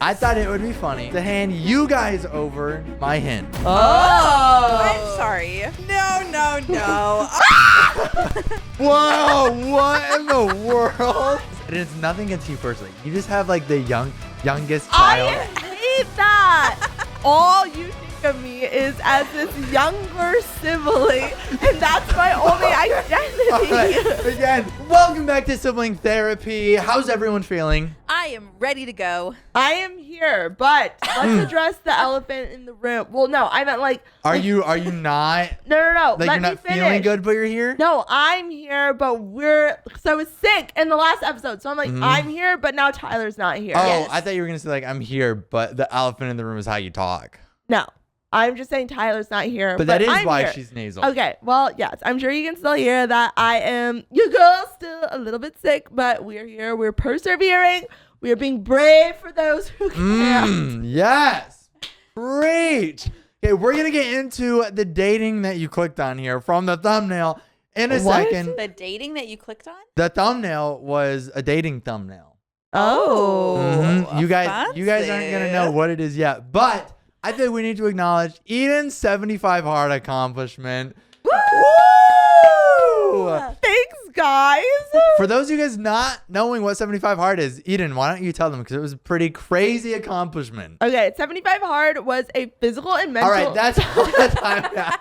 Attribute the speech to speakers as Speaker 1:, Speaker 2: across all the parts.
Speaker 1: I thought it would be funny to hand you guys over my Hinge.
Speaker 2: Oh.
Speaker 3: I'm sorry. No.
Speaker 1: Whoa, what in the world? And it's nothing against you personally. You just have like the youngest child.
Speaker 2: I hate that. All you think of me is as this younger sibling, and that's my only identity.
Speaker 1: All right, again, welcome back to Sibling Therapy. How's everyone feeling?
Speaker 3: I am ready to go.
Speaker 2: I am here, but let's address the elephant in the room. Well, no, I meant like.
Speaker 1: Are you not?
Speaker 2: No.
Speaker 1: Like
Speaker 2: Let
Speaker 1: you're not
Speaker 2: me finish.
Speaker 1: feeling good, but you're here?
Speaker 2: No, I'm here, but I was sick in the last episode, so I'm like, I'm here, but now Tyler's not here.
Speaker 1: Oh,
Speaker 3: Yes.
Speaker 1: I thought you were gonna say like I'm here, but the elephant in the room is how you talk.
Speaker 2: No, I'm just saying Tyler's not here.
Speaker 1: But that is
Speaker 2: I'm
Speaker 1: why
Speaker 2: here.
Speaker 1: she's nasal.
Speaker 2: Okay, well, yes, I'm sure you can still hear that I am, your girl, still a little bit sick, but we're here. We're persevering. We are being brave for those who can't.
Speaker 1: Yes. Preach. Okay, we're going to get into the dating that you clicked on here from the thumbnail in a
Speaker 2: What?
Speaker 1: second.
Speaker 3: The dating that you clicked on?
Speaker 1: The thumbnail was a dating thumbnail.
Speaker 2: Oh.
Speaker 1: Mhm. You guys aren't
Speaker 3: fancy.
Speaker 1: going to know what it is yet, but I think we need to acknowledge Eden's 75 hard accomplishment. Woo!
Speaker 2: Thanks, guys.
Speaker 1: For those of you guys not knowing what 75 hard is, Eden, why don't you tell them? Because it was a pretty crazy accomplishment.
Speaker 2: Okay, 75 hard was a physical and mental.
Speaker 1: All right, that's all the time.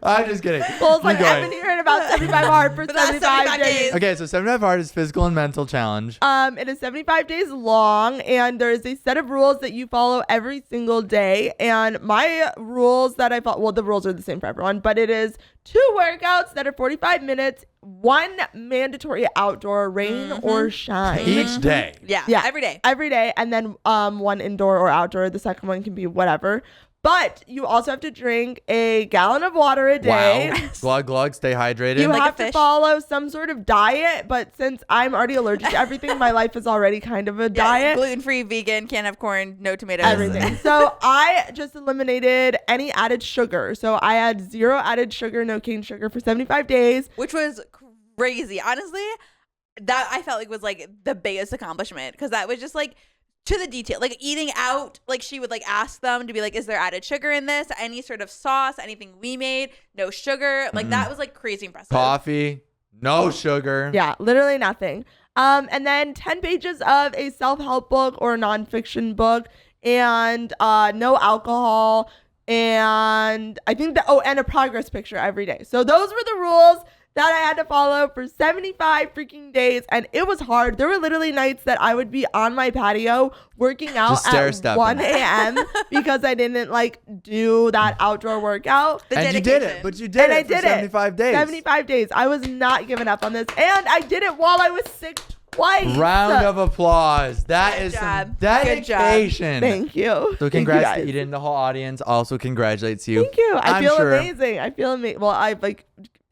Speaker 1: I'm just kidding.
Speaker 2: Well, it's like
Speaker 1: Keep
Speaker 2: I've
Speaker 1: going.
Speaker 2: been hearing about 75 hard for
Speaker 3: For the last
Speaker 2: 75
Speaker 3: 75
Speaker 2: days.
Speaker 3: days.
Speaker 1: Okay, so 75 hard is physical and mental challenge.
Speaker 2: It is 75 days long, and there is a set of rules that you follow every single day. And my rules that I follow, well, the rules are the same for everyone, but it is 2 workouts that are 45 minutes, 1 mandatory outdoor, rain or shine.
Speaker 1: Each day.
Speaker 3: Yeah, every day.
Speaker 2: Every day, and then 1 indoor or outdoor. The second one can be whatever. But you also have to drink a gallon of water a day.
Speaker 1: Wow. Glug, glug, stay hydrated.
Speaker 2: You
Speaker 3: Like a
Speaker 2: have to
Speaker 3: fish?
Speaker 2: follow some sort of diet, but since I'm already allergic to everything, my life is already kind of a diet.
Speaker 3: Gluten-free, vegan, can't have corn, no tomatoes.
Speaker 2: Everything. So I just eliminated any added sugar. So I had 0 added sugar, no cane sugar for 75 days.
Speaker 3: Which was crazy. Honestly, that I felt like was like the biggest accomplishment because that was just like to the detail, like eating out. Like she would like ask them to be like, is there added sugar in this? Any sort of sauce, anything we made, no sugar. Like that was like crazy impressive.
Speaker 1: Coffee, no sugar.
Speaker 2: Yeah, literally nothing. And then 10 pages of a self-help book or nonfiction book, and no alcohol, and I think that and a progress picture every day. So those were the rules that I had to follow for 75 freaking days, and it was hard. There were literally nights that I would be on my patio working out
Speaker 1: Just stair
Speaker 2: at
Speaker 1: stepping.
Speaker 2: 1 a.m. because I didn't like do that outdoor workout.
Speaker 3: The
Speaker 1: And you
Speaker 3: dedication.
Speaker 1: did it, but you did
Speaker 2: And
Speaker 1: it
Speaker 2: I
Speaker 1: for
Speaker 2: did
Speaker 1: 75 days.
Speaker 2: 75 days. I was not giving up on this, and I did it while I was sick twice.
Speaker 1: Round of applause. That
Speaker 3: Good
Speaker 1: is some
Speaker 3: job. Good job.
Speaker 1: dedication.
Speaker 2: Thank you.
Speaker 1: So
Speaker 2: Thank
Speaker 1: congrats
Speaker 2: you
Speaker 1: to
Speaker 2: guys.
Speaker 1: Eden. The whole audience also congratulates you.
Speaker 2: Thank you. I
Speaker 1: I'm
Speaker 2: feel
Speaker 1: sure.
Speaker 2: amazing. I feel amazing. Well,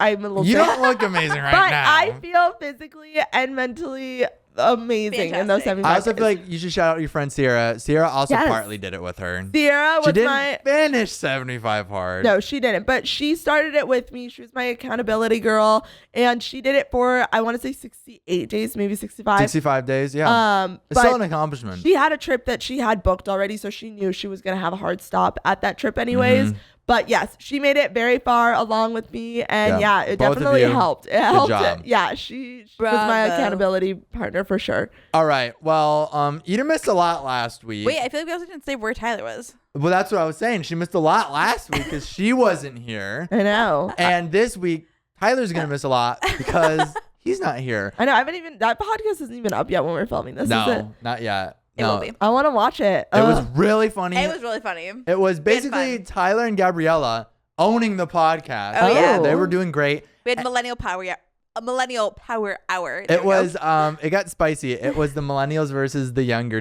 Speaker 2: I'm a little
Speaker 1: You
Speaker 2: sick,
Speaker 1: don't look amazing right
Speaker 2: but
Speaker 1: now.
Speaker 2: I feel physically and mentally amazing in those
Speaker 3: Fantastic.
Speaker 2: 75
Speaker 1: I also
Speaker 2: days.
Speaker 1: feel like you should shout out your friend Sierra. Sierra also
Speaker 2: Yes.
Speaker 1: partly did it with her.
Speaker 2: Sierra
Speaker 1: She
Speaker 2: was
Speaker 1: didn't
Speaker 2: my...
Speaker 1: finish 75 hard.
Speaker 2: No, she didn't. But she started it with me. She was my accountability girl. And she did it for, I want to say 68 days, maybe 65.
Speaker 1: 65 days, yeah. It's still an
Speaker 2: But
Speaker 1: accomplishment.
Speaker 2: she had a trip that she had booked already. So she knew she was going to have a hard stop at that trip anyways. But yes, she made it very far along with me. And
Speaker 1: Yeah,
Speaker 2: it
Speaker 1: both of
Speaker 2: definitely
Speaker 1: you.
Speaker 2: helped. It helped.
Speaker 1: job.
Speaker 2: Yeah, she was my
Speaker 3: Bravo.
Speaker 2: accountability partner for sure.
Speaker 1: All right. Well, Eden missed a lot last week.
Speaker 3: Wait, I feel like we also didn't say where Tyler was.
Speaker 1: Well, that's what I was saying. She missed a lot last week because she wasn't here.
Speaker 2: I know.
Speaker 1: And this week, Tyler's going to miss a lot because he's not here.
Speaker 2: I know. That podcast isn't even up yet when we're filming this, is it?
Speaker 1: No, not yet.
Speaker 3: It
Speaker 1: No.
Speaker 3: will be.
Speaker 2: I want to watch it.
Speaker 1: It was really funny.
Speaker 3: It was really funny.
Speaker 1: It was
Speaker 3: had
Speaker 1: basically
Speaker 3: fun.
Speaker 1: Tyler and Gabriella owning the podcast.
Speaker 3: Oh, yeah.
Speaker 1: They were doing great.
Speaker 3: We had Millennial Power Hour. There
Speaker 1: It
Speaker 3: we go.
Speaker 1: was it got spicy. It was the millennials versus the younger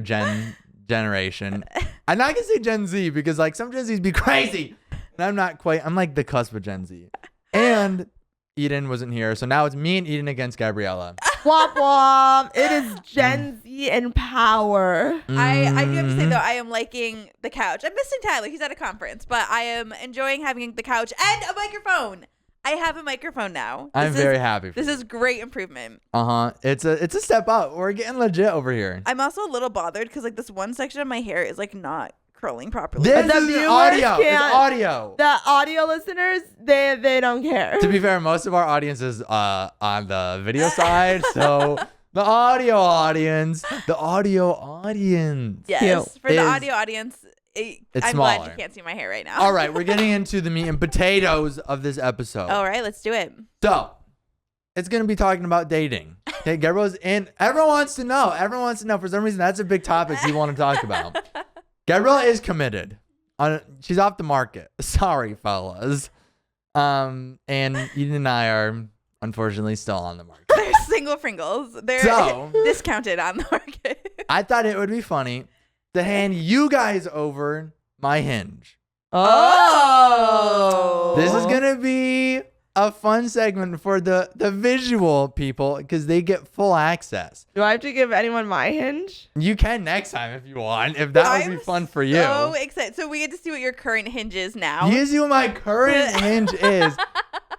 Speaker 1: generation. I'm not gonna say Gen Z because like some Gen Zs be crazy. And I'm not quite, I'm like the cusp of Gen Z. And Eden wasn't here. So now it's me and Eden against Gabriella.
Speaker 2: Womp womp. It is Gen Z in power.
Speaker 3: I do have to say
Speaker 1: Mhm.
Speaker 3: though, I am liking the couch. I'm missing Tyler. He's at a conference, but I am enjoying having the couch and a microphone. I have a microphone now.
Speaker 1: I'm very happy for
Speaker 3: This
Speaker 1: you.
Speaker 3: is great improvement.
Speaker 1: It's a step up. We're getting legit over here.
Speaker 3: I'm also a little bothered because like this one section of my hair is like not curling properly.
Speaker 1: This
Speaker 2: The
Speaker 1: is
Speaker 2: viewers
Speaker 1: audio. It's
Speaker 2: can't-
Speaker 1: audio.
Speaker 2: The audio listeners, they don't care.
Speaker 1: To be fair, most of our audience is on the video side, so the audio audience.
Speaker 3: Yes.
Speaker 2: Cute.
Speaker 3: For the
Speaker 1: Is-
Speaker 3: audio audience,
Speaker 1: It's
Speaker 3: I'm glad
Speaker 1: smaller.
Speaker 3: you can't see my hair right now.
Speaker 1: All right, we're getting into the meat and potatoes of this episode.
Speaker 3: All right, let's do it.
Speaker 1: So, it's going to be talking about dating. Okay, Gabriel's in. Everyone wants to know. Everyone wants to know. For some reason, that's a big topic we want to talk about. Gabrielle is committed. She's off the market. Sorry, fellas. And Eden and I are, unfortunately, still on the market.
Speaker 3: They're single Pringles. They're
Speaker 1: So-
Speaker 3: discounted on the market.
Speaker 1: I thought it would be funny to hand you guys over my Hinge.
Speaker 2: Oh.
Speaker 1: This is going to be a fun segment for the visual people because they get full access.
Speaker 2: Do I have to give anyone my Hinge?
Speaker 1: You can next time if you want, if that would be fun for you.
Speaker 3: So excited. So we get to see what your current Hinge is now.
Speaker 1: You see what my current Hinge is.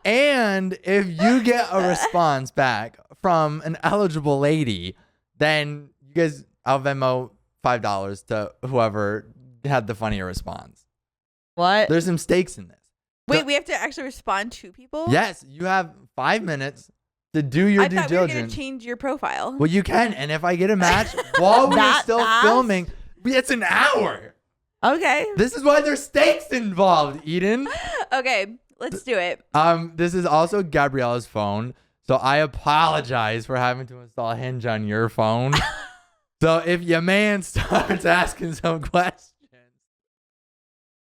Speaker 1: And if you get a response back from an eligible lady, then you guys, I'll Venmo $5 to whoever had the funnier response.
Speaker 2: What?
Speaker 1: There's some stakes in this.
Speaker 3: Wait, we have to actually respond to people?
Speaker 1: Yes, you have 5 minutes to do your
Speaker 3: I
Speaker 1: due
Speaker 3: thought we were going
Speaker 1: diligence.
Speaker 3: to change your profile.
Speaker 1: Well, you can. And if I get a match while we're
Speaker 2: That
Speaker 1: still
Speaker 2: fast?
Speaker 1: filming, it's an hour.
Speaker 2: Okay.
Speaker 1: This is why there's stakes involved, Eden.
Speaker 3: Okay, let's do it.
Speaker 1: This is also Gabriella's phone, so I apologize for having to install Hinge on your phone. So if your man starts asking some questions,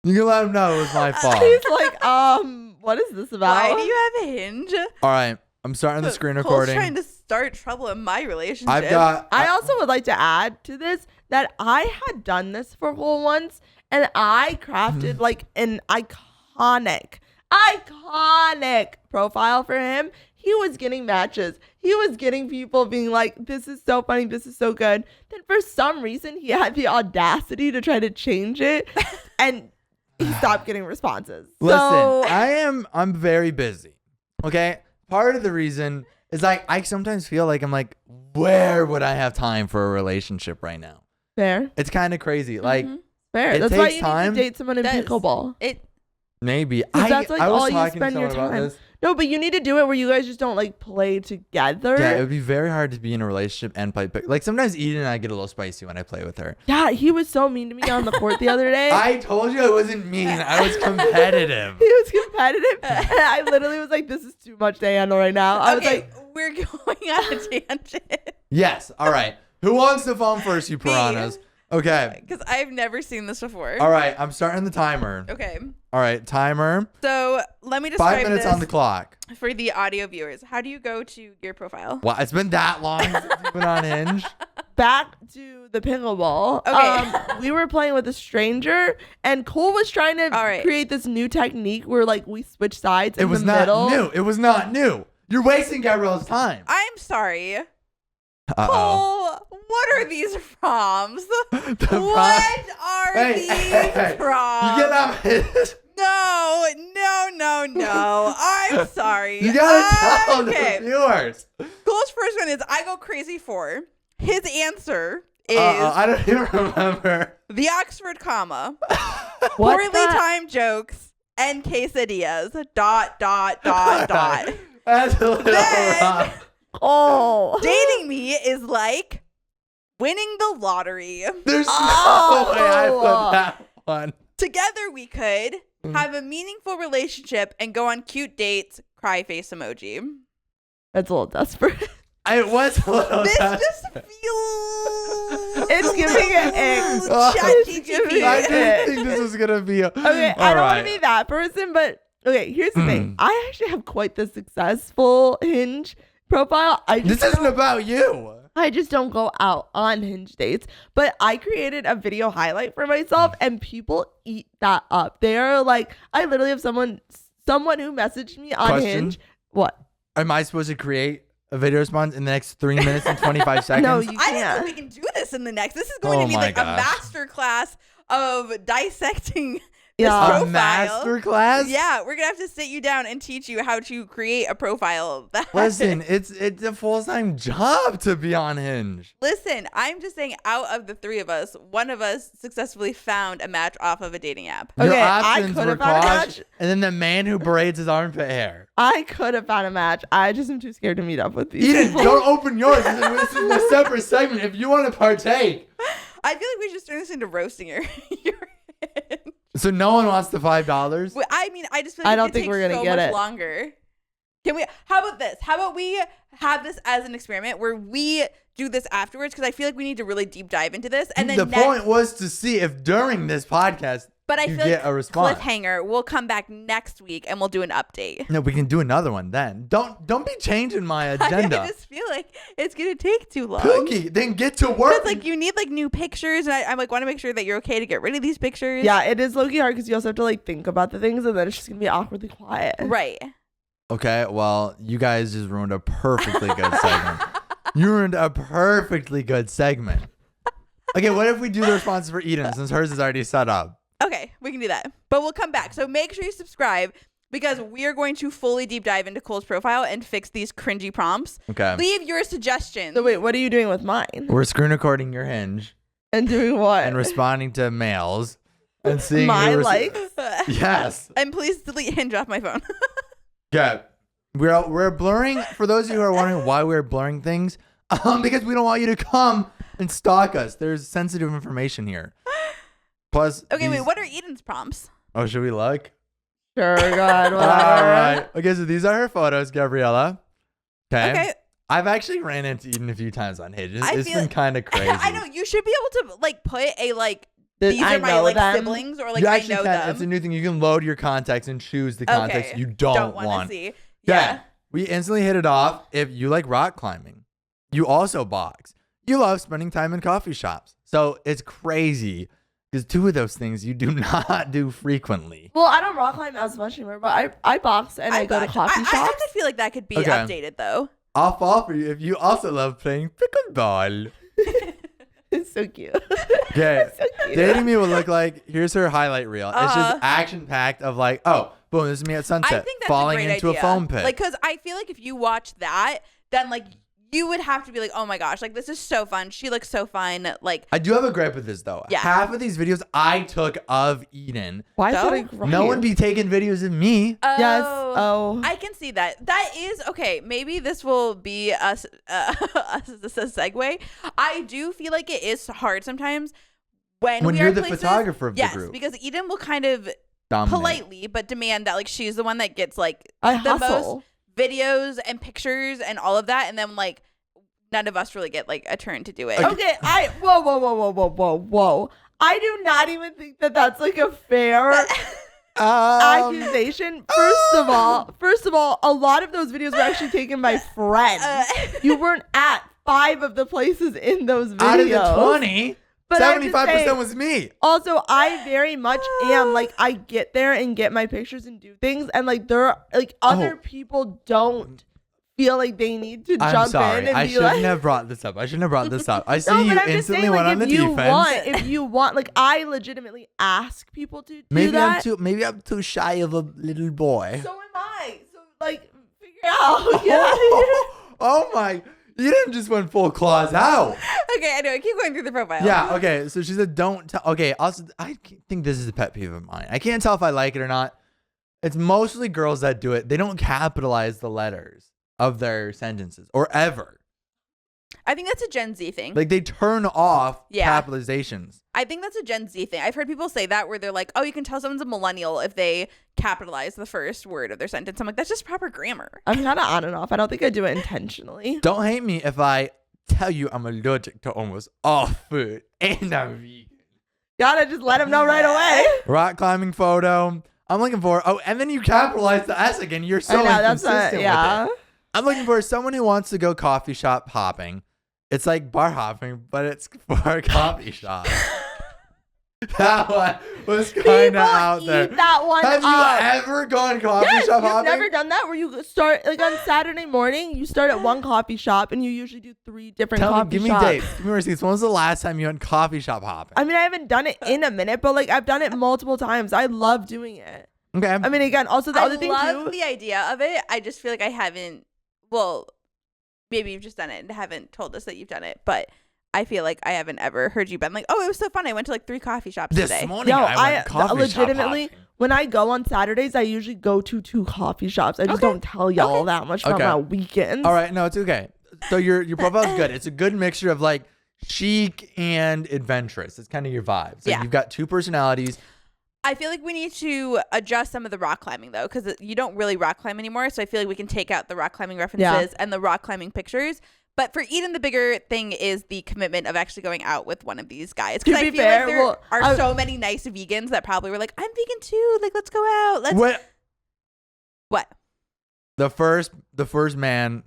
Speaker 1: you can let him know it was my fault.
Speaker 2: He's like, what is this about?
Speaker 3: Why do you have a Hinge?
Speaker 1: All right, I'm starting the screen
Speaker 3: Cole's
Speaker 1: recording.
Speaker 3: trying to start trouble in my relationship.
Speaker 1: I've got.
Speaker 2: I also would like to add to this that I had done this for Cole once, and I crafted like an iconic profile for him. He was getting matches. He was getting people being like, this is so funny. This is so good. Then for some reason, he had the audacity to try to change it, and he stopped getting responses.
Speaker 1: Listen,
Speaker 2: So
Speaker 1: I'm very busy. Okay, part of the reason is like I sometimes feel like I'm like, where would I have time for a relationship right now?
Speaker 2: fair.
Speaker 1: It's kind of crazy. Like
Speaker 2: Fair.
Speaker 1: It
Speaker 2: That's why
Speaker 1: takes
Speaker 2: you
Speaker 1: time.
Speaker 2: need to date someone in
Speaker 3: Does.
Speaker 2: pickleball.
Speaker 1: maybe
Speaker 2: That's like
Speaker 1: I was
Speaker 2: all you
Speaker 1: talking to
Speaker 2: spend your
Speaker 1: someone about
Speaker 2: time.
Speaker 1: this.
Speaker 2: No, but you need to do it where you guys just don't like play together.
Speaker 1: Yeah, it would be very hard to be in a relationship and play pick. Like sometimes Eden and I get a little spicy when I play with her.
Speaker 2: Yeah, he was so mean to me on the court the other day.
Speaker 1: I told you I wasn't mean. I was competitive.
Speaker 2: He was competitive, and I literally was like, "This is too much to handle right now." I was
Speaker 3: Okay,
Speaker 2: like,
Speaker 3: we're going on a tangent.
Speaker 1: Yes. All right. Who wants the phone first, you piranhas? Okay.
Speaker 3: Because I've never seen this before.
Speaker 1: All right. I'm starting the timer.
Speaker 3: Okay.
Speaker 1: All right. Timer.
Speaker 3: So let me describe
Speaker 1: 5 minutes
Speaker 3: this
Speaker 1: on the clock.
Speaker 3: for the audio viewers. How do you go to your profile?
Speaker 1: Wow, it's been that long since you've been on Hinge.
Speaker 2: back to the pickleball.
Speaker 3: Okay.
Speaker 2: We were playing with a stranger, and Cole was trying to
Speaker 3: All right.
Speaker 2: create this new technique where like we switch sides
Speaker 1: It
Speaker 2: in
Speaker 1: was
Speaker 2: the
Speaker 1: not
Speaker 2: middle.
Speaker 1: new. It was not new. You're wasting Gabrielle's time.
Speaker 3: I'm sorry.
Speaker 1: Uh-oh.
Speaker 3: Cole, what are these proms?
Speaker 1: The
Speaker 3: What are
Speaker 1: Hey,
Speaker 3: these
Speaker 1: hey, hey.
Speaker 3: proms?
Speaker 1: You get off it.
Speaker 3: No. I'm sorry.
Speaker 1: You gotta tell
Speaker 3: Okay.
Speaker 1: the viewers.
Speaker 3: Cole's first one is I go crazy for. His answer is
Speaker 1: I don't even remember.
Speaker 3: the Oxford comma,
Speaker 2: What
Speaker 3: poorly
Speaker 2: the-
Speaker 3: timed jokes, and quesadillas. ...
Speaker 1: That's a little
Speaker 3: Then-
Speaker 1: rough.
Speaker 2: Oh.
Speaker 3: Dating me is like winning the lottery.
Speaker 1: There's
Speaker 2: Oh.
Speaker 1: no way I put that one.
Speaker 3: Together we could have a meaningful relationship and go on cute dates. Cry face emoji.
Speaker 2: That's a little desperate.
Speaker 1: It was a little
Speaker 3: This
Speaker 1: tough.
Speaker 3: just feels.
Speaker 2: It's giving it ick.
Speaker 1: Oh,
Speaker 2: It's giving
Speaker 1: I
Speaker 2: it
Speaker 1: didn't think this was gonna be a.
Speaker 2: Okay, I don't want to be that person, but okay, here's the thing. I actually have quite the successful Hinge profile.
Speaker 1: This isn't about you.
Speaker 2: I just don't go out on Hinge dates, but I created a video highlight for myself, and people eat that up. They are like, I literally have someone who messaged me on
Speaker 1: Question?
Speaker 2: Hinge. What?
Speaker 1: Am I supposed to create a video response in the next 3 minutes and 25 seconds?
Speaker 2: No, you
Speaker 3: I don't know
Speaker 2: can't.
Speaker 3: if we can do this in the next. This is going
Speaker 1: Oh
Speaker 3: to be
Speaker 1: my
Speaker 3: like
Speaker 1: gosh.
Speaker 3: a master class of dissecting
Speaker 2: Yeah.
Speaker 1: A
Speaker 3: profile.
Speaker 1: master class?
Speaker 3: Yeah, we're gonna have to sit you down and teach you how to create a profile.
Speaker 1: Listen, it's a full-time job to be on Hinge.
Speaker 3: Listen, I'm just saying, out of the three of us, one of us successfully found a match off of a dating app.
Speaker 1: Your
Speaker 2: Okay, I
Speaker 1: options
Speaker 2: could
Speaker 1: were
Speaker 2: have found a
Speaker 1: Kosh
Speaker 2: match.
Speaker 1: and then the man who braids his armpit hair.
Speaker 2: I could have found a match. I just am too scared to meet up with these
Speaker 1: Eden,
Speaker 2: people.
Speaker 1: don't open yours. This is a separate segment. If you want to partake.
Speaker 3: I feel like we should turn this into roasting your
Speaker 1: So no one wants the $5?
Speaker 3: Well, I mean, I just feel like
Speaker 2: I don't
Speaker 3: it
Speaker 2: think
Speaker 3: takes
Speaker 2: we're gonna
Speaker 3: so
Speaker 2: get
Speaker 3: much
Speaker 2: it.
Speaker 3: longer. Can we? How about this? How about we have this as an experiment where we do this afterwards? Because I feel like we need to really deep dive into this. And then
Speaker 1: the point was to see if during this podcast
Speaker 3: but I
Speaker 1: you
Speaker 3: feel
Speaker 1: get
Speaker 3: like
Speaker 1: a response.
Speaker 3: cliffhanger. We'll come back next week and we'll do an update.
Speaker 1: No, we can do another one then. Don't be changing my agenda.
Speaker 3: I just feel like it's gonna take too long.
Speaker 1: Cookie, then get to work.
Speaker 3: Because like you need like new pictures, and I'm like want to make sure that you're okay to get rid of these pictures.
Speaker 2: Yeah, it is low-key hard because you also have to like think about the things and then it's just gonna be awkwardly quiet.
Speaker 3: Right.
Speaker 1: Okay, well, you guys just ruined a perfectly good segment. You ruined a perfectly good segment. Okay, what if we do the responses for Eden since hers is already set up?
Speaker 3: Okay, we can do that. But we'll come back. So make sure you subscribe because we are going to fully deep dive into Cole's profile and fix these cringy prompts.
Speaker 1: Okay.
Speaker 3: Leave your suggestions.
Speaker 2: So wait, what are you doing with mine?
Speaker 1: We're screen recording your Hinge
Speaker 2: And doing what?
Speaker 1: and responding to mails and seeing
Speaker 2: My
Speaker 1: who
Speaker 2: likes?
Speaker 1: Yes.
Speaker 3: And please delete Hinge off my phone.
Speaker 1: Okay. We're blurring, for those of you who are wondering why we're blurring things, because we don't want you to come and stalk us. There's sensitive information here. Plus,
Speaker 3: Okay, wait, what are Eden's prompts?
Speaker 1: Oh, should we look?
Speaker 2: Sure, God,
Speaker 1: All
Speaker 2: whatever.
Speaker 1: right. Okay, so these are her photos, Gabriella.
Speaker 3: Okay.
Speaker 1: I've actually ran into Eden a few times on Hinge.
Speaker 3: I
Speaker 1: It's
Speaker 3: feel-
Speaker 1: been kind of crazy.
Speaker 3: I know, you should be able to like put a like,
Speaker 2: Did
Speaker 3: these
Speaker 2: I
Speaker 3: are my
Speaker 2: know
Speaker 3: like
Speaker 2: them?
Speaker 3: siblings or like
Speaker 1: you
Speaker 3: I
Speaker 1: actually
Speaker 3: know
Speaker 1: can.
Speaker 3: them.
Speaker 1: It's a new thing. You can load your contacts and choose the contacts
Speaker 3: Okay.
Speaker 1: you don't
Speaker 3: wanna
Speaker 1: want.
Speaker 3: see.
Speaker 1: Yeah.
Speaker 3: Yeah.
Speaker 1: We instantly hit it off if you like rock climbing. You also box. You love spending time in coffee shops. So it's crazy because two of those things you do not do frequently.
Speaker 2: Well, I don't rock climb as much anymore, but I box and I go to
Speaker 3: got-
Speaker 2: coffee
Speaker 3: I
Speaker 2: shops.
Speaker 3: kind of feel like that could be
Speaker 1: Okay.
Speaker 3: updated though.
Speaker 1: I'll fall for you if you also love playing pickleball.
Speaker 2: It's so cute.
Speaker 1: Okay.
Speaker 2: So cute.
Speaker 1: Dating me will look like, here's her highlight reel. It's just action packed of like, oh, boom, this is me at
Speaker 3: I
Speaker 1: sunset.
Speaker 3: think that's
Speaker 1: falling
Speaker 3: a great
Speaker 1: into
Speaker 3: idea.
Speaker 1: a foam pit.
Speaker 3: Like, because I feel like if you watch that, then like you would have to be like, oh my gosh, like this is so fun. She looks so fun. Like,
Speaker 1: I do have a gripe with this though.
Speaker 3: Yeah.
Speaker 1: Half of these videos I took of Eden.
Speaker 2: Why is
Speaker 3: So?
Speaker 2: that a gripe?
Speaker 1: No one be taking videos of me.
Speaker 2: Yes. Oh.
Speaker 3: I can see that. That is okay. Maybe this will be us us as a segue. I do feel like it is hard sometimes when we
Speaker 1: you're
Speaker 3: are
Speaker 1: the
Speaker 3: places-
Speaker 1: photographer of the
Speaker 3: yes,
Speaker 1: group.
Speaker 3: because Eden will kind of
Speaker 1: Dominate.
Speaker 3: politely but demand that like she's the one that gets like
Speaker 2: I
Speaker 3: the
Speaker 2: hustle.
Speaker 3: most videos and pictures and all of that, and then like none of us really get like a turn to do it.
Speaker 2: Okay, whoa. I do not even think that that's like a fair accusation. First of all, a lot of those videos were actually taken by friends. You weren't at 5 of the places in those videos.
Speaker 1: Out of the 20,
Speaker 2: But I'm just
Speaker 1: 75%
Speaker 2: saying-
Speaker 1: was me.
Speaker 2: Also, I very much am like I get there and get my pictures and do things, and like there are like other people don't feel like they need to
Speaker 1: I'm
Speaker 2: jump
Speaker 1: sorry.
Speaker 2: in and
Speaker 1: I
Speaker 2: be
Speaker 1: shouldn't
Speaker 2: like.
Speaker 1: have brought this up. I shouldn't have brought this up. I see
Speaker 2: No,
Speaker 1: you
Speaker 2: but I'm just
Speaker 1: instantly
Speaker 2: saying,
Speaker 1: went
Speaker 2: like,
Speaker 1: on the
Speaker 2: if you
Speaker 1: defense.
Speaker 2: if you want, like, I legitimately ask people to do
Speaker 1: Maybe
Speaker 2: that.
Speaker 1: maybe I'm too shy of a little boy.
Speaker 2: So am I. So like, figure it out. Get out of here.
Speaker 1: Oh my! You didn't just went full claws out.
Speaker 3: Okay, I know. I keep going through the profile.
Speaker 1: Yeah. Okay. So she said, "Don't tell." Okay. Also, I think this is a pet peeve of mine. I can't tell if I like it or not. It's mostly girls that do it. They don't capitalize the letters of their sentences or ever.
Speaker 3: I think that's a Gen Z thing.
Speaker 1: Like they turn off
Speaker 3: Yeah.
Speaker 1: capitalizations.
Speaker 3: I think that's a Gen Z thing. I've heard people say that where they're like, oh, you can tell someone's a millennial if they capitalize the first word of their sentence. I'm like, that's just proper grammar.
Speaker 2: I'm kind of on and off. I don't think I do it intentionally.
Speaker 1: Don't hate me if I tell you I'm allergic to almost all food and I'm vegan.
Speaker 2: Gotta just let him know right away.
Speaker 1: Rock climbing photo. I'm looking for. Oh, and then you capitalize the S again. You're so
Speaker 2: I know, that's
Speaker 1: inconsistent
Speaker 2: yeah.
Speaker 1: with it. I'm looking for someone who wants to go coffee shop hopping. It's like bar hopping, but it's for a coffee shop. That one was kind
Speaker 2: People
Speaker 1: of out
Speaker 2: eat
Speaker 1: there.
Speaker 2: that one
Speaker 1: Have you
Speaker 2: up.
Speaker 1: ever gone coffee
Speaker 2: Yes,
Speaker 1: shop
Speaker 2: you've
Speaker 1: hopping?
Speaker 2: never done that where you start like on Saturday morning, you start at one coffee shop and you usually do 3 different coffee
Speaker 1: Give me
Speaker 2: shops.
Speaker 1: dates. Give me receipts. When was the last time you went coffee shop hopping?
Speaker 2: I mean, I haven't done it in a minute, but like I've done it multiple times. I love doing it.
Speaker 1: Okay.
Speaker 2: I mean, again, also the other thing
Speaker 3: I love
Speaker 2: too.
Speaker 3: the idea of it. I just feel like I haven't. Well, maybe you've just done it and haven't told us that you've done it, but I feel like I haven't ever heard you been like, oh, it was so fun. I went to like 3 coffee shops
Speaker 1: This
Speaker 3: today.
Speaker 1: morning
Speaker 2: No,
Speaker 1: I went coffee
Speaker 2: legitimately
Speaker 1: shop hopping.
Speaker 2: when I go on Saturdays, I usually go to 2 coffee shops. I just
Speaker 3: Okay.
Speaker 2: don't tell y'all that much about
Speaker 1: Okay.
Speaker 2: my weekends.
Speaker 1: All right, no, it's okay. So your profile's good. It's a good mixture of like chic and adventurous. It's kind of your vibe. So
Speaker 3: Yeah.
Speaker 1: you've got 2 personalities.
Speaker 3: I feel like we need to adjust some of the rock climbing though, because you don't really rock climb anymore. So I feel like we can take out the rock climbing references and the rock climbing pictures. But for Eden, the bigger thing is the commitment of actually going out with one of these guys. Because
Speaker 2: To
Speaker 3: I
Speaker 2: be
Speaker 3: feel
Speaker 2: fair,
Speaker 3: like there
Speaker 2: well,
Speaker 3: are so many nice vegans that probably were like, I'm vegan too. Like, let's go out. What?
Speaker 1: The first man.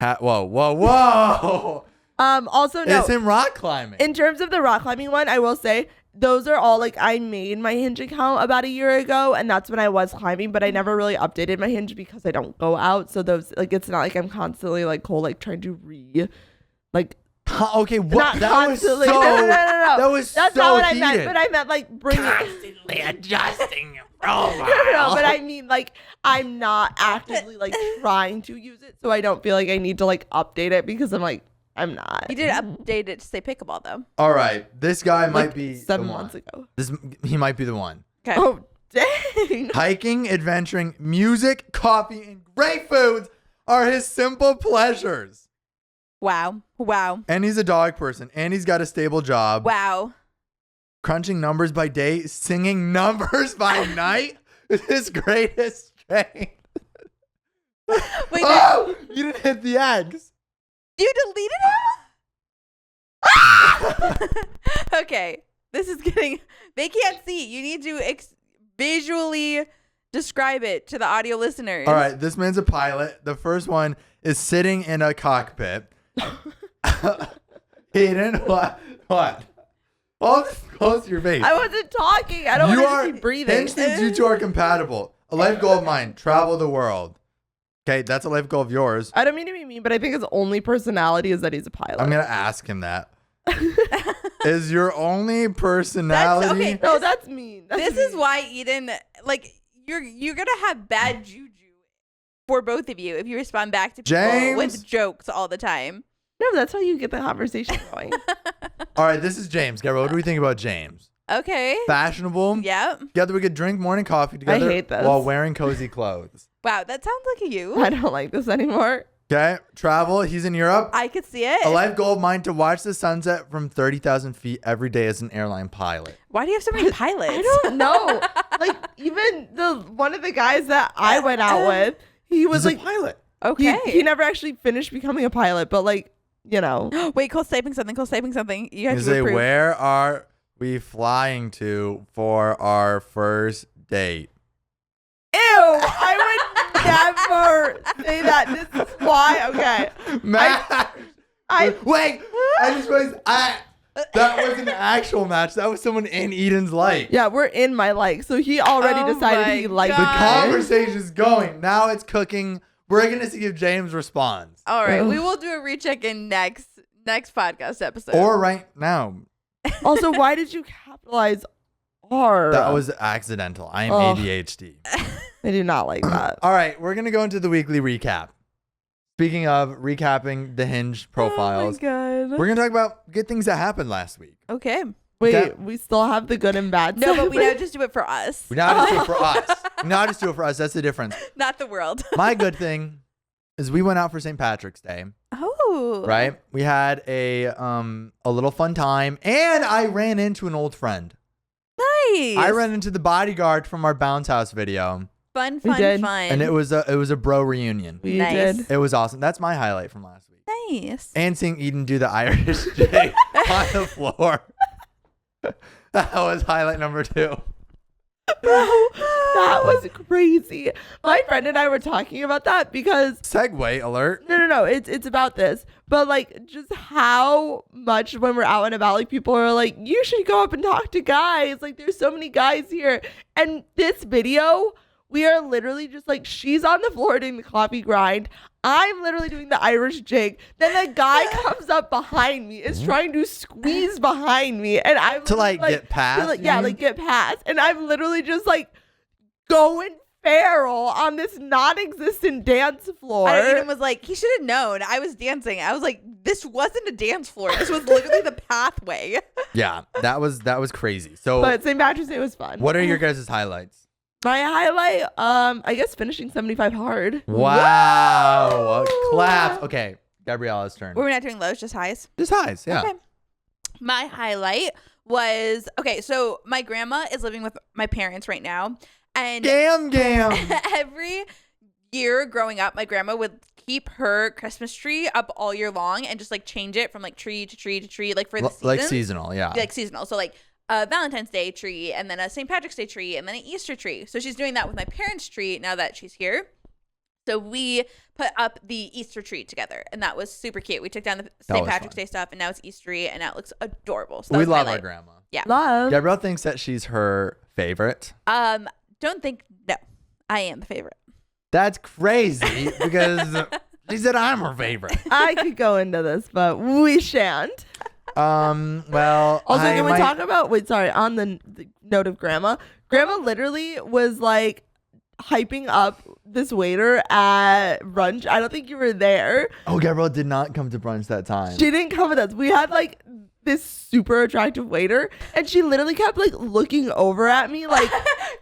Speaker 1: Whoa!
Speaker 2: Also, no.
Speaker 1: It's him rock climbing.
Speaker 2: In terms of the rock climbing one, I will say those are all like I made my Hinge account about a year ago, and that's when I was climbing, but I never really updated my Hinge because I don't go out. So those like it's not like I'm constantly like trying to
Speaker 1: Okay, what?
Speaker 2: not
Speaker 1: That was so.
Speaker 2: constantly. No.
Speaker 1: That was
Speaker 2: That's
Speaker 1: so
Speaker 2: not what
Speaker 1: heated.
Speaker 2: I meant, but I meant like bringing
Speaker 1: Constantly adjusting your profile.
Speaker 2: no, but I mean like I'm not actively like trying to use it, so I don't feel like I need to like update it because I'm not.
Speaker 3: You did update it to say pickleball though.
Speaker 1: All right, this guy might
Speaker 2: Like,
Speaker 1: be
Speaker 2: 7
Speaker 1: the
Speaker 2: months
Speaker 1: one.
Speaker 2: ago.
Speaker 1: He might be the one.
Speaker 3: Okay.
Speaker 2: Oh dang.
Speaker 1: Hiking, adventuring, music, coffee, and great foods are his simple pleasures.
Speaker 3: Wow.
Speaker 1: And he's a dog person, and he's got a stable job.
Speaker 3: Wow.
Speaker 1: Crunching numbers by day, singing numbers by night is his greatest strength.
Speaker 3: Wait,
Speaker 1: Oh, you didn't hit the eggs.
Speaker 3: you deleted him? Okay. This is getting. They can't see. You need to visually describe it to the audio listeners.
Speaker 1: All right, this man's a pilot. The first one is sitting in a cockpit. Hayden, what? All this close to your face.
Speaker 2: I wasn't talking. I don't want to keep breathing.
Speaker 1: Hinge thinks you 2 are compatible. A life goal of mine, travel the world. Okay, that's a life goal of yours.
Speaker 2: I don't mean to be mean, but I think his only personality is that he's a pilot.
Speaker 1: I'm going to ask him that. Is your only personality...
Speaker 3: okay.
Speaker 2: No, that's mean. That's
Speaker 3: This is
Speaker 2: mean.
Speaker 3: why Eden, like, you're gonna have bad juju for both of you if you respond back to people
Speaker 1: James?
Speaker 3: with jokes all the time.
Speaker 2: No, that's how you get the conversation going.
Speaker 1: All right, this is James. Gabrielle, what do we think about James?
Speaker 3: Okay.
Speaker 1: Fashionable.
Speaker 3: Yep.
Speaker 1: Together we could drink morning coffee together
Speaker 2: hate this.
Speaker 1: while wearing cozy clothes.
Speaker 3: Wow, that sounds like you.
Speaker 2: I don't like this anymore.
Speaker 1: Okay, travel. He's in Europe.
Speaker 3: I could see it.
Speaker 1: A life goal of mine to watch the sunset from 30,000 feet every day as an airline pilot.
Speaker 3: Why do you have so many pilots?
Speaker 2: I don't know. Like even one of the guys that I went out with, he was
Speaker 1: He's
Speaker 2: like
Speaker 1: a pilot.
Speaker 3: Okay.
Speaker 2: he never actually finished becoming a pilot, but like, you know.
Speaker 3: Wait, Cole's typing something. You have
Speaker 1: You
Speaker 3: to
Speaker 1: say,
Speaker 3: approve.
Speaker 1: where are we flying to for our first date?
Speaker 2: Ew, I would never say that. This is why. Okay.
Speaker 1: Match. Wait, I just realized that was an actual match. That was someone in Eden's life.
Speaker 2: Yeah, we're in my like. So he already
Speaker 3: Oh
Speaker 2: decided
Speaker 3: my
Speaker 2: he liked
Speaker 1: The
Speaker 3: God.
Speaker 2: me.
Speaker 1: conversation is going. Now it's cooking. We're going to see if James responds.
Speaker 3: All right,
Speaker 2: Ugh.
Speaker 3: we will do a recheck in next podcast episode.
Speaker 1: Or right now.
Speaker 2: Also, why did you capitalize R?
Speaker 1: That was accidental. I am
Speaker 2: Oh.
Speaker 1: ADHD.
Speaker 2: I do not like that.
Speaker 1: All right, we're going to go into the weekly recap. Speaking of recapping the Hinge profiles,
Speaker 3: Oh my God.
Speaker 1: we're going to talk about good things that happened last week.
Speaker 3: Okay.
Speaker 2: Wait,
Speaker 1: Okay.
Speaker 2: we still have the good and bad.
Speaker 3: No, but we
Speaker 2: segment?
Speaker 3: now just do it for us,
Speaker 1: We now just do it for us. We now just do it for us. That's the difference.
Speaker 3: not the world.
Speaker 1: My good thing is we went out for St. Patrick's Day,
Speaker 3: Oh.
Speaker 1: right? We had a little fun time, and I ran into an old friend.
Speaker 3: Nice.
Speaker 1: I ran into the bodyguard from our bounce house video,
Speaker 3: Fun.
Speaker 2: We did.
Speaker 1: and it was a bro reunion.
Speaker 2: We
Speaker 3: Nice.
Speaker 2: did.
Speaker 1: It was awesome. That's my highlight from last week.
Speaker 3: Nice.
Speaker 1: And seeing Eden do the Irish jig on the floor. That was highlight number 2.
Speaker 2: Bro, that was crazy. My friend and I were talking about that because
Speaker 1: Segway alert.
Speaker 2: no, it's about this. But like just how much when we're out and about, like people are like, you should go up and talk to guys. Like there's so many guys here. And this video, we are literally just like, she's on the floor doing the coffee grind. I'm literally doing the Irish jig. Then the guy comes up behind me, is trying to squeeze behind me, and I'm
Speaker 1: To like get past.
Speaker 2: like get past, and I'm literally just like going feral on this non-existent dance floor.
Speaker 3: Eden was like, he should have known. I was dancing. I was like, this wasn't a dance floor. This was literally the pathway.
Speaker 1: Yeah, that was crazy. So,
Speaker 2: But St. Patrick's Day was fun.
Speaker 1: what are your guys' highlights?
Speaker 2: My highlight? I guess finishing 75 hard.
Speaker 1: Wow. Claps. Okay, Gabriella's turn.
Speaker 3: Were we not doing lows, just highs?
Speaker 1: Just highs. Yeah.
Speaker 3: Okay. My highlight was, okay, so my grandma is living with my parents right now. And
Speaker 1: Gam.
Speaker 3: every year growing up, my grandma would keep her Christmas tree up all year long and just like change it from like tree to tree to tree, like for the season.
Speaker 1: Like seasonal, yeah.
Speaker 3: Like seasonal. So like a Valentine's Day tree and then a St. Patrick's Day tree and then an Easter tree. So she's doing that with my parents' tree now that she's here. So we put up the Easter tree together, and that was super cute. We took down the St. Patrick's Day stuff, and now it's Eastery, and now it looks adorable. So
Speaker 1: we love our grandma.
Speaker 3: Yeah.
Speaker 2: Love.
Speaker 1: Gabrielle thinks that she's her favorite.
Speaker 3: Don't think, no. I am the favorite.
Speaker 1: That's crazy because she said I'm her favorite.
Speaker 2: I could go into this, but we shan't.
Speaker 1: Well,
Speaker 2: Also, can we talk about, on the note of grandma literally was like hyping up this waiter at brunch. I don't think you were there.
Speaker 1: Oh, Gabrielle did not come to brunch that time.
Speaker 2: She didn't come with us. We had like this super attractive waiter, and she literally kept like looking over at me like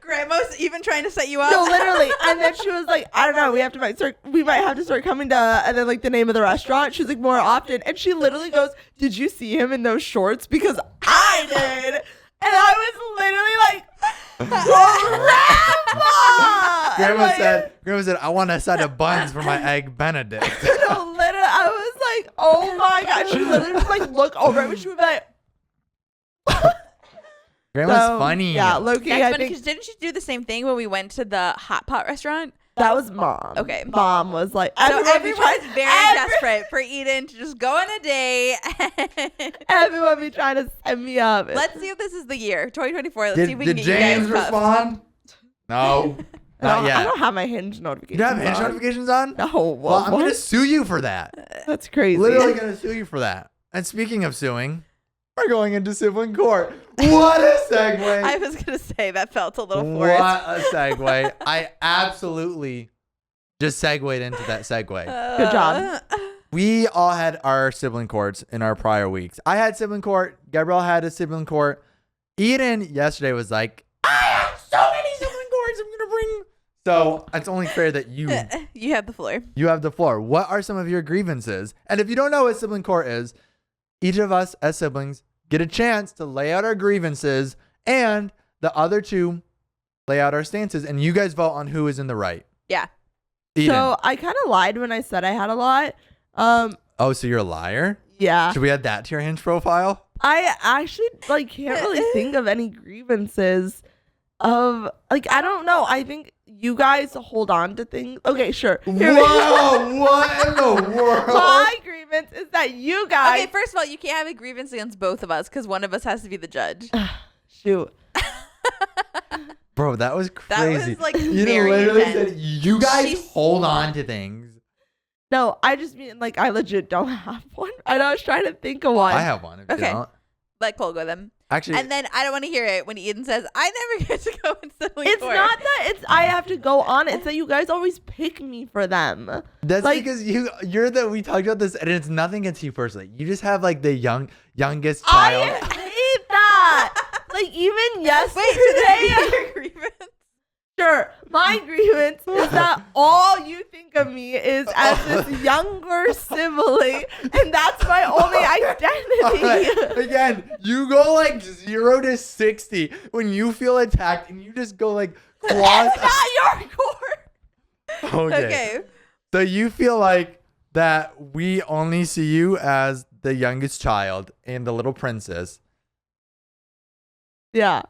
Speaker 3: Grandma's even trying to set you up.
Speaker 2: no, literally. And then she was like, I don't know, we might have to start coming to, and then like the name of the restaurant. She's like, more often. And she literally goes, did you see him in those shorts? Because I did. And I was literally like, Grandma!
Speaker 1: Grandma said, I want a set of buns for my egg Benedict.
Speaker 2: No, literally, I was like, oh my God. She literally just like look over at me. She would be like,
Speaker 1: Grandma's funny.
Speaker 2: Yeah, Loki,
Speaker 3: That's
Speaker 2: I
Speaker 3: funny,
Speaker 2: think
Speaker 3: 'cause didn't she do the same thing when we went to the hot pot restaurant?
Speaker 2: that was Mom.
Speaker 3: Okay.
Speaker 2: Mom was like,
Speaker 3: So everyone's very desperate for Eden to just go on a date.
Speaker 2: Everyone be trying to set me up.
Speaker 3: Let's see if this is the year, 2024. Let's see if we can
Speaker 1: Did
Speaker 3: get
Speaker 1: James
Speaker 3: you guys cuffed.
Speaker 1: respond? No, not yet.
Speaker 2: I don't have my Hinge notifications.
Speaker 1: You don't have Hinge
Speaker 2: on.
Speaker 1: notifications on?
Speaker 2: No.
Speaker 1: Well, I'm
Speaker 2: what?
Speaker 1: going to sue you for that.
Speaker 2: That's crazy.
Speaker 1: Literally going to sue you for that. And speaking of suing, we're going into sibling court. What a segue.
Speaker 3: I was going to say that felt a little
Speaker 1: What
Speaker 3: forced.
Speaker 1: a segue. I absolutely just segued into that segue.
Speaker 2: Good job.
Speaker 1: We all had our sibling courts in our prior weeks. I had sibling court. Gabrielle had a sibling court. Eden yesterday was like, I have so many sibling courts I'm going to bring. So it's only fair that you
Speaker 3: You have the floor.
Speaker 1: have the floor. What are some of your grievances? And if you don't know what sibling court is, each of us as siblings get a chance to lay out our grievances, and the other two lay out our stances, and you guys vote on who is in the right.
Speaker 3: Yeah.
Speaker 1: Eden.
Speaker 2: So I kind of lied when I said I had a lot.
Speaker 1: Oh, so you're a liar?
Speaker 2: Yeah.
Speaker 1: Should we add that to your Hinge profile?
Speaker 2: I actually like can't really think of any grievances of like I don't know. I think you guys hold on to things. Okay, sure. Here we go.
Speaker 1: Whoa, what in the world?
Speaker 2: My grievance is that you guys
Speaker 3: Okay, first of all, you can't have a grievance against both of us because one of us has to be the judge.
Speaker 2: shoot.
Speaker 1: Bro, that was
Speaker 3: That
Speaker 1: crazy.
Speaker 3: was, like,
Speaker 1: you
Speaker 3: very
Speaker 1: literally
Speaker 3: intense.
Speaker 1: said you guys
Speaker 3: She's-
Speaker 1: hold on to things.
Speaker 2: No, I just mean like I legit don't have one. I was trying to think of one.
Speaker 1: I have one. If you
Speaker 3: Okay.
Speaker 1: don't.
Speaker 3: Let Cole go then.
Speaker 1: Actually,
Speaker 3: And then I don't want to hear it when Eden says, I never get to go in sibling
Speaker 2: It's
Speaker 3: court.
Speaker 2: not that it's I have to go on it. It's that you guys always pick me for them.
Speaker 1: that's
Speaker 2: like-
Speaker 1: because you're we talked about this, and it's nothing against you personally. You just have like the youngest child.
Speaker 2: I hate that. Like even yesterday.
Speaker 3: Wait, today your grievance?
Speaker 2: Sure, my grievance is that all you think of me is as this younger sibling, and that's my only identity.
Speaker 1: Alright, again, you go like 0 to 60 when you feel attacked, and you just go like claws.
Speaker 2: It's not your court.
Speaker 1: Okay. So you feel like that we only see you as the youngest child and the little princess.
Speaker 2: Yeah.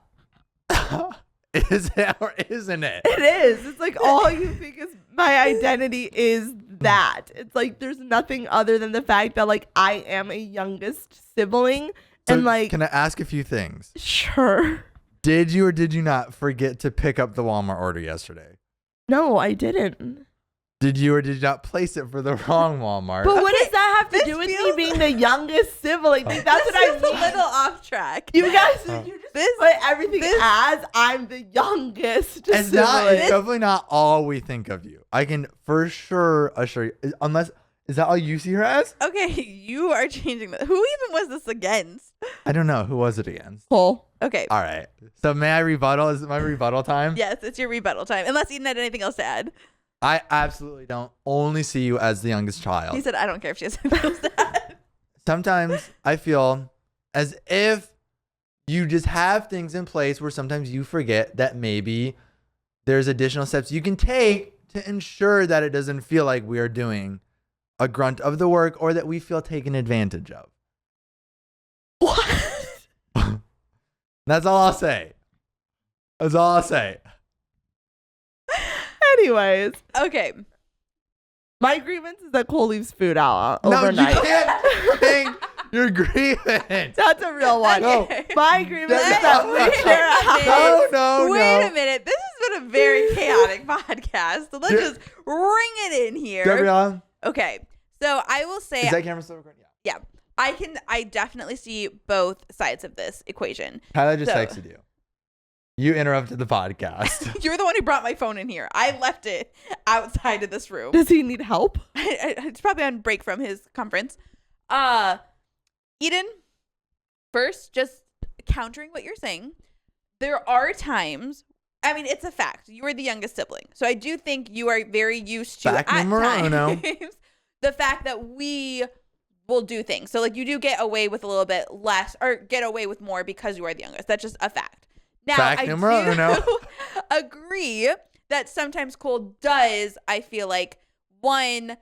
Speaker 1: Is it or isn't it?
Speaker 2: It is. It's like all you think is my identity is that. It's like there's nothing other than the fact that like I am a youngest sibling.
Speaker 1: So
Speaker 2: And like,
Speaker 1: can I ask a few things?
Speaker 2: sure.
Speaker 1: Did you or did you not forget to pick up the Walmart order yesterday?
Speaker 2: No, I didn't.
Speaker 1: Did you or did you not place it for the wrong Walmart?
Speaker 2: But what does that have to
Speaker 3: this
Speaker 2: do with me
Speaker 3: feels-
Speaker 2: being the youngest sibling? Like, that's what I
Speaker 3: This is a
Speaker 2: mean.
Speaker 3: little off track.
Speaker 2: You guys, you just
Speaker 3: This-
Speaker 2: put everything
Speaker 3: this-
Speaker 2: as I'm the youngest
Speaker 1: It's
Speaker 2: sibling.
Speaker 1: not. It's definitely not all we think of you. I can for sure assure you. Unless is that all you see her as?
Speaker 3: Okay, you are changing this. Who even was this against?
Speaker 1: I don't know. Who was it against?
Speaker 2: Cole.
Speaker 3: Okay.
Speaker 1: All right. So may I rebuttal? Is it my rebuttal time?
Speaker 3: Yes, it's your rebuttal time. Unless Eden had anything else to add.
Speaker 1: I absolutely don't only see you as the youngest child.
Speaker 3: He said, I don't care if she has anything else to add.
Speaker 1: Sometimes I feel as if you just have things in place where sometimes you forget that maybe there's additional steps you can take to ensure that it doesn't feel like we are doing a grunt of the work or that we feel taken advantage of.
Speaker 2: What?
Speaker 1: That's all I'll say. That's all I'll say.
Speaker 2: Anyways,
Speaker 3: Okay.
Speaker 2: my grievance is that Cole leaves food out
Speaker 1: No,
Speaker 2: overnight.
Speaker 1: you can't bring your grievance.
Speaker 2: That's a real one.
Speaker 1: No.
Speaker 3: Okay.
Speaker 2: My grievance is
Speaker 1: That's
Speaker 2: that
Speaker 1: not-
Speaker 2: we share a house.
Speaker 1: No, no,
Speaker 3: Wait
Speaker 1: no.
Speaker 3: a minute. This has been a very chaotic podcast. So let's
Speaker 1: Yeah.
Speaker 3: just ring it in here.
Speaker 1: Gabriella,
Speaker 3: Okay. So I will say,
Speaker 1: is that camera still recording? Yeah.
Speaker 3: I definitely see both sides of this equation.
Speaker 1: Tyler just
Speaker 3: So-
Speaker 1: texted you. You interrupted the podcast.
Speaker 3: You're the one who brought my phone in here. I left it outside of this room.
Speaker 2: Does he need help?
Speaker 3: It's probably on break from his conference. Eden, first, just countering what you're saying. There are times, I mean, it's a fact. You are the youngest sibling. So I do think you are very used to,
Speaker 1: Fact
Speaker 3: at
Speaker 1: numero uno.
Speaker 3: times, the fact that we will do things. So, like, you do get away with a little bit less or get away with more because you are the youngest. That's just a fact. Now,
Speaker 1: Fact
Speaker 3: I
Speaker 1: numero
Speaker 3: do
Speaker 1: uno.
Speaker 3: agree that sometimes Cole does, I feel like, one,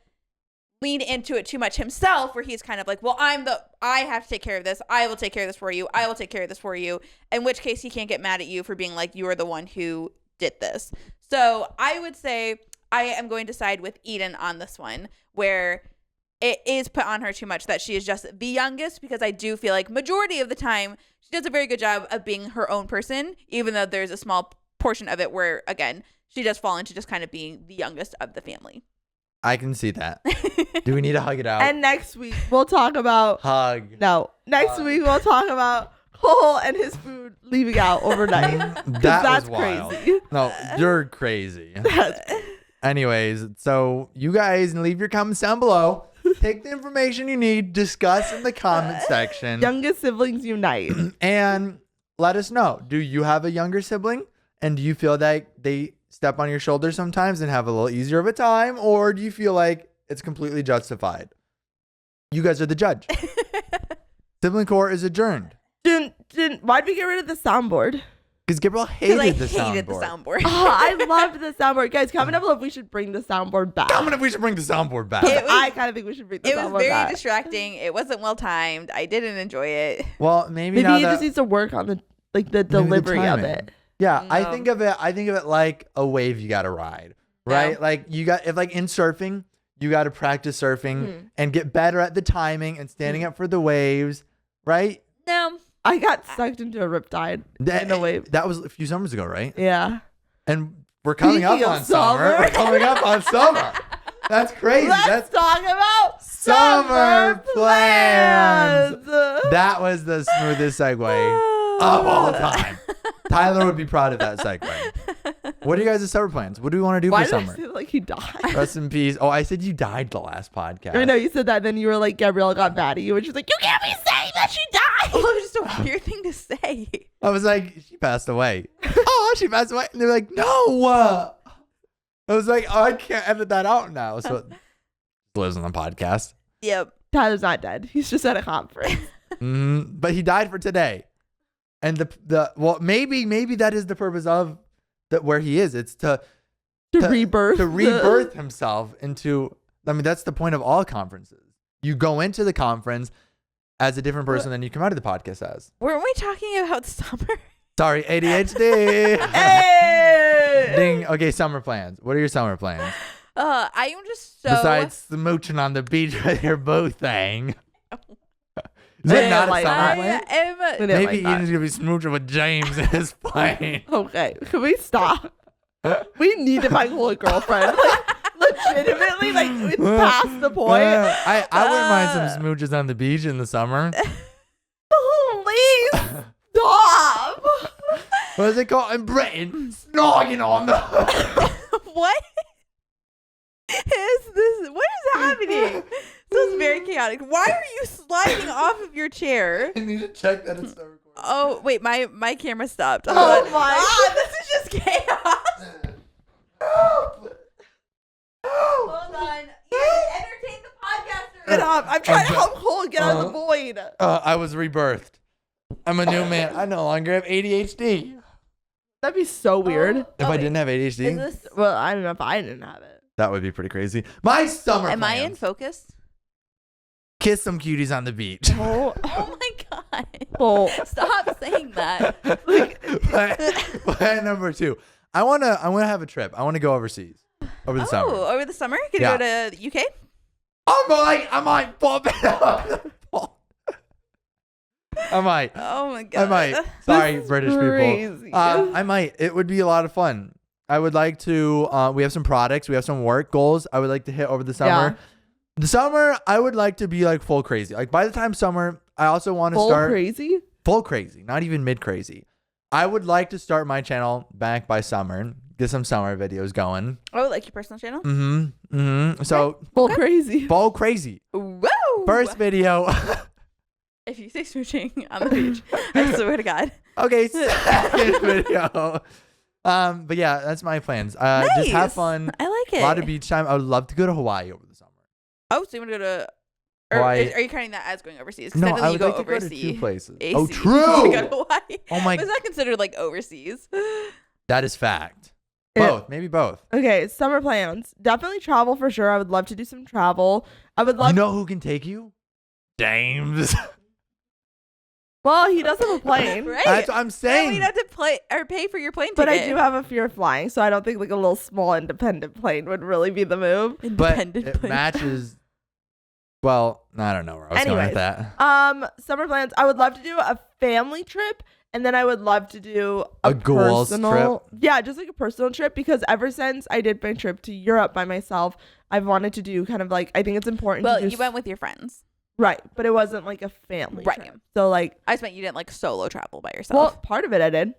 Speaker 3: lean into it too much himself, where he's kind of like, well, I have to take care of this. I will take care of this for you. I will take care of this for you. In which case he can't get mad at you for being like, you are the one who did this. So I would say I am going to side with Eden on this one, where it is put on her too much that she is just the youngest, because I do feel like majority of the time she does a very good job of being her own person, even though there's a small portion of it where, again, she does fall into just kind of being the youngest of the family.
Speaker 1: I can see that. Do we need to hug it out?
Speaker 2: And next week we'll talk about
Speaker 1: Hug.
Speaker 2: no. Next week we'll talk about Cole and his food leaving out overnight. 'Cause
Speaker 1: That
Speaker 2: that's
Speaker 1: was wild.
Speaker 2: crazy.
Speaker 1: No, you're crazy.
Speaker 2: That's crazy.
Speaker 1: Anyways, so you guys leave your comments down below. Take the information you need, discuss in the comment section,
Speaker 2: Youngest siblings unite.
Speaker 1: and let us know. Do you have a younger sibling? And do you feel like they step on your shoulder sometimes and have a little easier of a time? Or do you feel like it's completely justified? You guys are the judge. Sibling Court is adjourned.
Speaker 2: Why'd we get rid of the soundboard?
Speaker 1: Because Gabriel
Speaker 3: Because I
Speaker 1: hated the
Speaker 3: hated the
Speaker 1: soundboard.
Speaker 3: soundboard.
Speaker 2: Oh, I loved the soundboard. Guys, comment down below if we should bring the soundboard back.
Speaker 1: Comment if we should bring the soundboard back.
Speaker 3: It was-
Speaker 2: I kind of think we should bring the
Speaker 3: It was
Speaker 2: soundboard
Speaker 3: very
Speaker 2: back.
Speaker 3: distracting. It wasn't well timed. I didn't enjoy it.
Speaker 1: Well, maybe
Speaker 2: Maybe
Speaker 1: now
Speaker 2: he
Speaker 1: that,
Speaker 2: just needs to work on the the
Speaker 1: the
Speaker 2: delivery of
Speaker 1: timing.
Speaker 2: it.
Speaker 1: Yeah, I
Speaker 3: No.
Speaker 1: think of it like a wave you got to ride, right? Like you got, if like in surfing, you got to practice surfing and get better at the timing and standing up for the waves, right?
Speaker 3: No.
Speaker 2: I got sucked into a riptide in a wave.
Speaker 1: That was a few summers ago, right?
Speaker 2: Yeah.
Speaker 1: And we're coming up
Speaker 2: Speaking of
Speaker 1: on summer.
Speaker 2: summer.
Speaker 1: We're coming up on summer. That's crazy.
Speaker 2: Let's
Speaker 1: That's
Speaker 2: talk about
Speaker 1: summer plans.
Speaker 2: plans.
Speaker 1: That was the smoothest segue of all time. Tyler would be proud of that segue. What are you guys' summer plans? What do we want to do
Speaker 2: Why
Speaker 1: for
Speaker 2: did I
Speaker 1: summer?
Speaker 2: say like he died?
Speaker 1: Rest in peace. Oh, I said you died the last podcast.
Speaker 2: I know you said that. Then you were like, Gabrielle got mad at you, and she's like, you can't be saying that she died.
Speaker 3: Well, it was just a weird thing to say.
Speaker 1: I was like, she passed away. Oh, she passed away. And they're like, no. I was like, oh, I can't edit that out now. So it lives on the podcast.
Speaker 3: Yep.
Speaker 2: Tyler's not dead. He's just at a conference.
Speaker 1: But he died for today. And well, maybe that is the purpose of that where he is. It's to
Speaker 2: rebirth.
Speaker 1: to rebirth himself into. I mean, that's the point of all conferences. You go into the conference as a different person than you come out of the podcast as.
Speaker 3: Weren't we talking about summer?
Speaker 1: Sorry, ADHD.
Speaker 2: Hey!
Speaker 1: Ding. Okay, summer plans. What are your summer plans?
Speaker 3: I am just so.
Speaker 1: Besides smooching on the beach with your boo thing. Is
Speaker 2: I
Speaker 1: it
Speaker 2: didn't
Speaker 1: not a
Speaker 2: like
Speaker 1: summer
Speaker 2: that.
Speaker 1: plan?
Speaker 3: I am.
Speaker 2: We didn't
Speaker 1: Maybe
Speaker 2: like that.
Speaker 1: Eden's going to be smooching with James in his plane.
Speaker 2: Okay, can we stop? We need to find a girlfriend. Like, legitimately, like, it's past the point.
Speaker 1: I wouldn't mind some smooches on the beach in the summer.
Speaker 2: Please stop.
Speaker 1: What is it called in Britain? Snogging on the...
Speaker 3: What is this? What is happening? This is very chaotic. Why are you sliding off of your chair?
Speaker 1: I need to check that it's still recording.
Speaker 3: Oh wait, my camera stopped.
Speaker 2: Oh
Speaker 3: Hold on.
Speaker 2: my
Speaker 3: Ah, this is just chaos. Hold on. Entertain the podcaster.
Speaker 2: Get up. I'm trying to help Cole get out of the void.
Speaker 1: I was rebirthed. I'm a new man. I no longer have ADHD.
Speaker 2: That'd be so weird.
Speaker 1: If I didn't have ADHD,
Speaker 3: Is this?
Speaker 2: Well, I don't know if I didn't have it.
Speaker 1: that would be pretty crazy. My summer
Speaker 3: Am I in
Speaker 1: plans.
Speaker 3: focus?
Speaker 1: Kiss some cuties on the beach.
Speaker 2: Oh,
Speaker 3: Oh my god!
Speaker 2: oh.
Speaker 3: Stop saying that.
Speaker 1: Plan number 2. I wanna have a trip. I wanna go overseas over the summer.
Speaker 3: Oh, over the summer? Gonna
Speaker 1: Yeah.
Speaker 3: go to the UK?
Speaker 1: I might pop it up. I might.
Speaker 3: Oh my god!
Speaker 1: I might. Sorry,
Speaker 2: This is
Speaker 1: British
Speaker 2: crazy.
Speaker 1: people. I might. It would be a lot of fun. I would like to. We have some products. We have some work goals. I would like to hit over the summer.
Speaker 2: Yeah.
Speaker 1: The summer, I would like to be like full crazy. Like by the time summer, I also want to
Speaker 2: Full
Speaker 1: start
Speaker 2: crazy?
Speaker 1: full crazy, not even mid crazy. I would like to start my channel back by summer. Get some summer videos going.
Speaker 3: Oh, like your personal channel?
Speaker 1: So
Speaker 2: Full crazy.
Speaker 1: full crazy.
Speaker 3: Whoa!
Speaker 1: First video.
Speaker 3: If you say smooching on the beach, I swear to God.
Speaker 1: Okay, second video. But yeah, that's my plans. Just have
Speaker 3: Nice.
Speaker 1: fun.
Speaker 3: I like it.
Speaker 1: A lot of beach time. I would love to go to Hawaii over the summer.
Speaker 3: Oh, so you want to go to? Or
Speaker 1: Hawaii.
Speaker 3: are you counting that as going overseas? 'Cause
Speaker 1: No,
Speaker 3: technically
Speaker 1: I
Speaker 3: you
Speaker 1: would
Speaker 3: go
Speaker 1: like to go to
Speaker 3: overseas.
Speaker 1: 2 places.
Speaker 3: AC.
Speaker 1: Oh,
Speaker 3: You
Speaker 1: true.
Speaker 3: go to Hawaii.
Speaker 1: Oh my,
Speaker 3: Was that considered like overseas?
Speaker 1: that is fact.
Speaker 2: Yeah.
Speaker 1: Both, maybe both.
Speaker 2: Okay, summer plans. Definitely travel for sure. I would love to do some travel. I would love.
Speaker 1: You know who can take you? James.
Speaker 2: Well, he does have a plane.
Speaker 3: Right.
Speaker 1: That's what I'm
Speaker 3: Then
Speaker 1: saying.
Speaker 3: we'd have to pay for your plane
Speaker 2: But
Speaker 3: ticket.
Speaker 2: I do have a fear of flying, so I don't think like a little small independent plane would really be the move.
Speaker 1: But
Speaker 3: Independent
Speaker 1: it
Speaker 3: plane.
Speaker 1: matches. Well, I don't know where I was going with
Speaker 2: Anyways.
Speaker 1: that.
Speaker 2: Summer plans. I would love to do a family trip, and then I would love to do
Speaker 1: A goals
Speaker 2: personal, yeah, just like a personal trip. Because ever since I did my trip to Europe by myself, I've wanted to do kind of like I think it's important.
Speaker 3: Well,
Speaker 2: to do
Speaker 3: you went with your friends.
Speaker 2: right, but it wasn't like a family
Speaker 3: Right.
Speaker 2: trip. So like,
Speaker 3: I just meant you didn't like solo travel by
Speaker 2: well,
Speaker 3: yourself.
Speaker 2: part of it I did.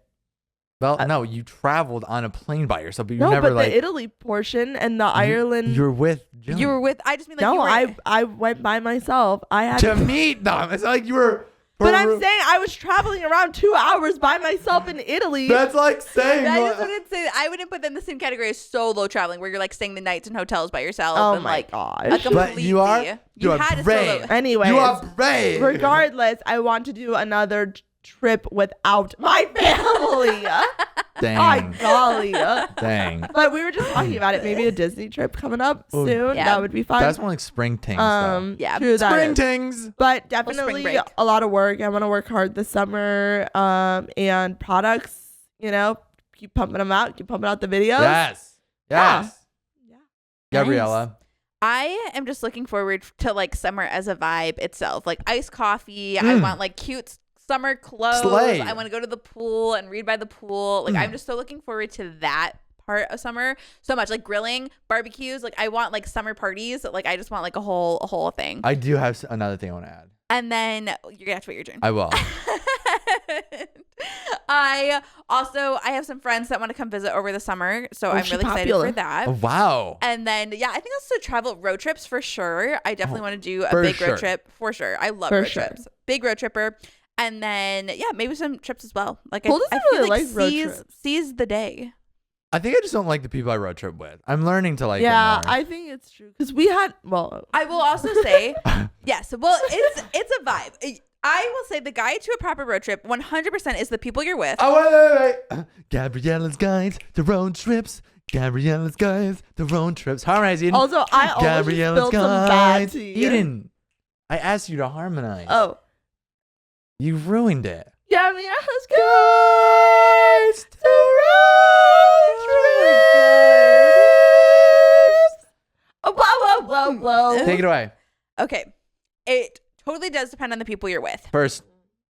Speaker 1: Well, no, you traveled on a plane by yourself, but you
Speaker 2: No,
Speaker 1: never
Speaker 2: but
Speaker 1: like.
Speaker 2: the Italy portion and the Ireland.
Speaker 1: You're with Jill.
Speaker 3: You were with. I just mean like
Speaker 2: no,
Speaker 3: you were.
Speaker 2: I went by myself. I had
Speaker 1: to meet them. It's not like you were.
Speaker 2: But I'm saying I was traveling around 2 hours by myself in Italy.
Speaker 1: That's like saying.
Speaker 3: I just wouldn't say I wouldn't put that in the same category as solo traveling, where you're like staying the nights in hotels by yourself.
Speaker 2: Oh
Speaker 3: and
Speaker 2: my
Speaker 3: like
Speaker 2: gosh.
Speaker 1: But you are.
Speaker 3: You
Speaker 1: You are
Speaker 3: had a
Speaker 1: brave.
Speaker 3: solo.
Speaker 2: Anyways,
Speaker 1: You are brave.
Speaker 2: regardless, I want to do another trip without my family.
Speaker 1: Dang.
Speaker 2: My golly.
Speaker 1: Dang.
Speaker 2: But we were just talking about it. Maybe a Disney trip coming up
Speaker 1: Oh,
Speaker 2: soon.
Speaker 3: yeah.
Speaker 2: That would be fun.
Speaker 1: That's more like spring tings.
Speaker 3: Yeah.
Speaker 2: True that
Speaker 1: Spring
Speaker 2: is.
Speaker 1: tings.
Speaker 2: But
Speaker 3: spring
Speaker 2: definitely
Speaker 3: break.
Speaker 2: a lot of work. I want to work hard this summer. And products, keep pumping them out. Keep pumping out the videos.
Speaker 1: Yes. Yes.
Speaker 2: Yeah.
Speaker 1: Gabriella.
Speaker 3: I am just looking forward to like summer as a vibe itself, like iced coffee. I want like cute summer clothes.
Speaker 1: Slay.
Speaker 3: I want to go to the pool and read by the pool. Like I'm just so looking forward to that part of summer so much, like grilling, barbecues. Like I want like summer parties. Like I just want like a whole thing.
Speaker 1: I do have another thing I want to add.
Speaker 3: And then you're gonna have to wait your turn.
Speaker 1: I will.
Speaker 3: I have some friends that want to come visit over the summer, so I'm
Speaker 2: she's
Speaker 3: really
Speaker 2: popular.
Speaker 3: excited for that.
Speaker 1: Oh, wow.
Speaker 3: And then I think also travel road trips for sure. I definitely want to do a
Speaker 1: for
Speaker 3: big
Speaker 1: sure.
Speaker 3: road trip for sure. I love
Speaker 2: For
Speaker 3: road
Speaker 2: sure.
Speaker 3: trips. Big road tripper. And then maybe some trips as well. Like
Speaker 2: Cole
Speaker 3: I
Speaker 2: doesn't
Speaker 3: feel
Speaker 2: really
Speaker 3: like
Speaker 2: like road
Speaker 3: seize
Speaker 2: trips.
Speaker 3: seize the day.
Speaker 1: I think I just don't like the people I road trip with. I'm learning to like
Speaker 2: Yeah,
Speaker 1: them more.
Speaker 2: I think it's true. Because we had,
Speaker 3: I will also say yes. Well, it's a vibe. I will say the guide to a proper road trip 100% is the people you're with.
Speaker 1: Oh, wait. Gabriella's guides to road trips. Gabriella's guides to road trips. Harmonize, Eden.
Speaker 2: also, I almost
Speaker 1: Gabriella's
Speaker 2: spilled some bad
Speaker 1: guides.
Speaker 2: tea.
Speaker 1: Eden, I asked you to harmonize.
Speaker 2: Oh.
Speaker 1: You ruined it.
Speaker 2: Get me a Skorys to run. Whoa.
Speaker 1: Take it away.
Speaker 3: Okay. It totally does depend on the people you're with.
Speaker 1: First,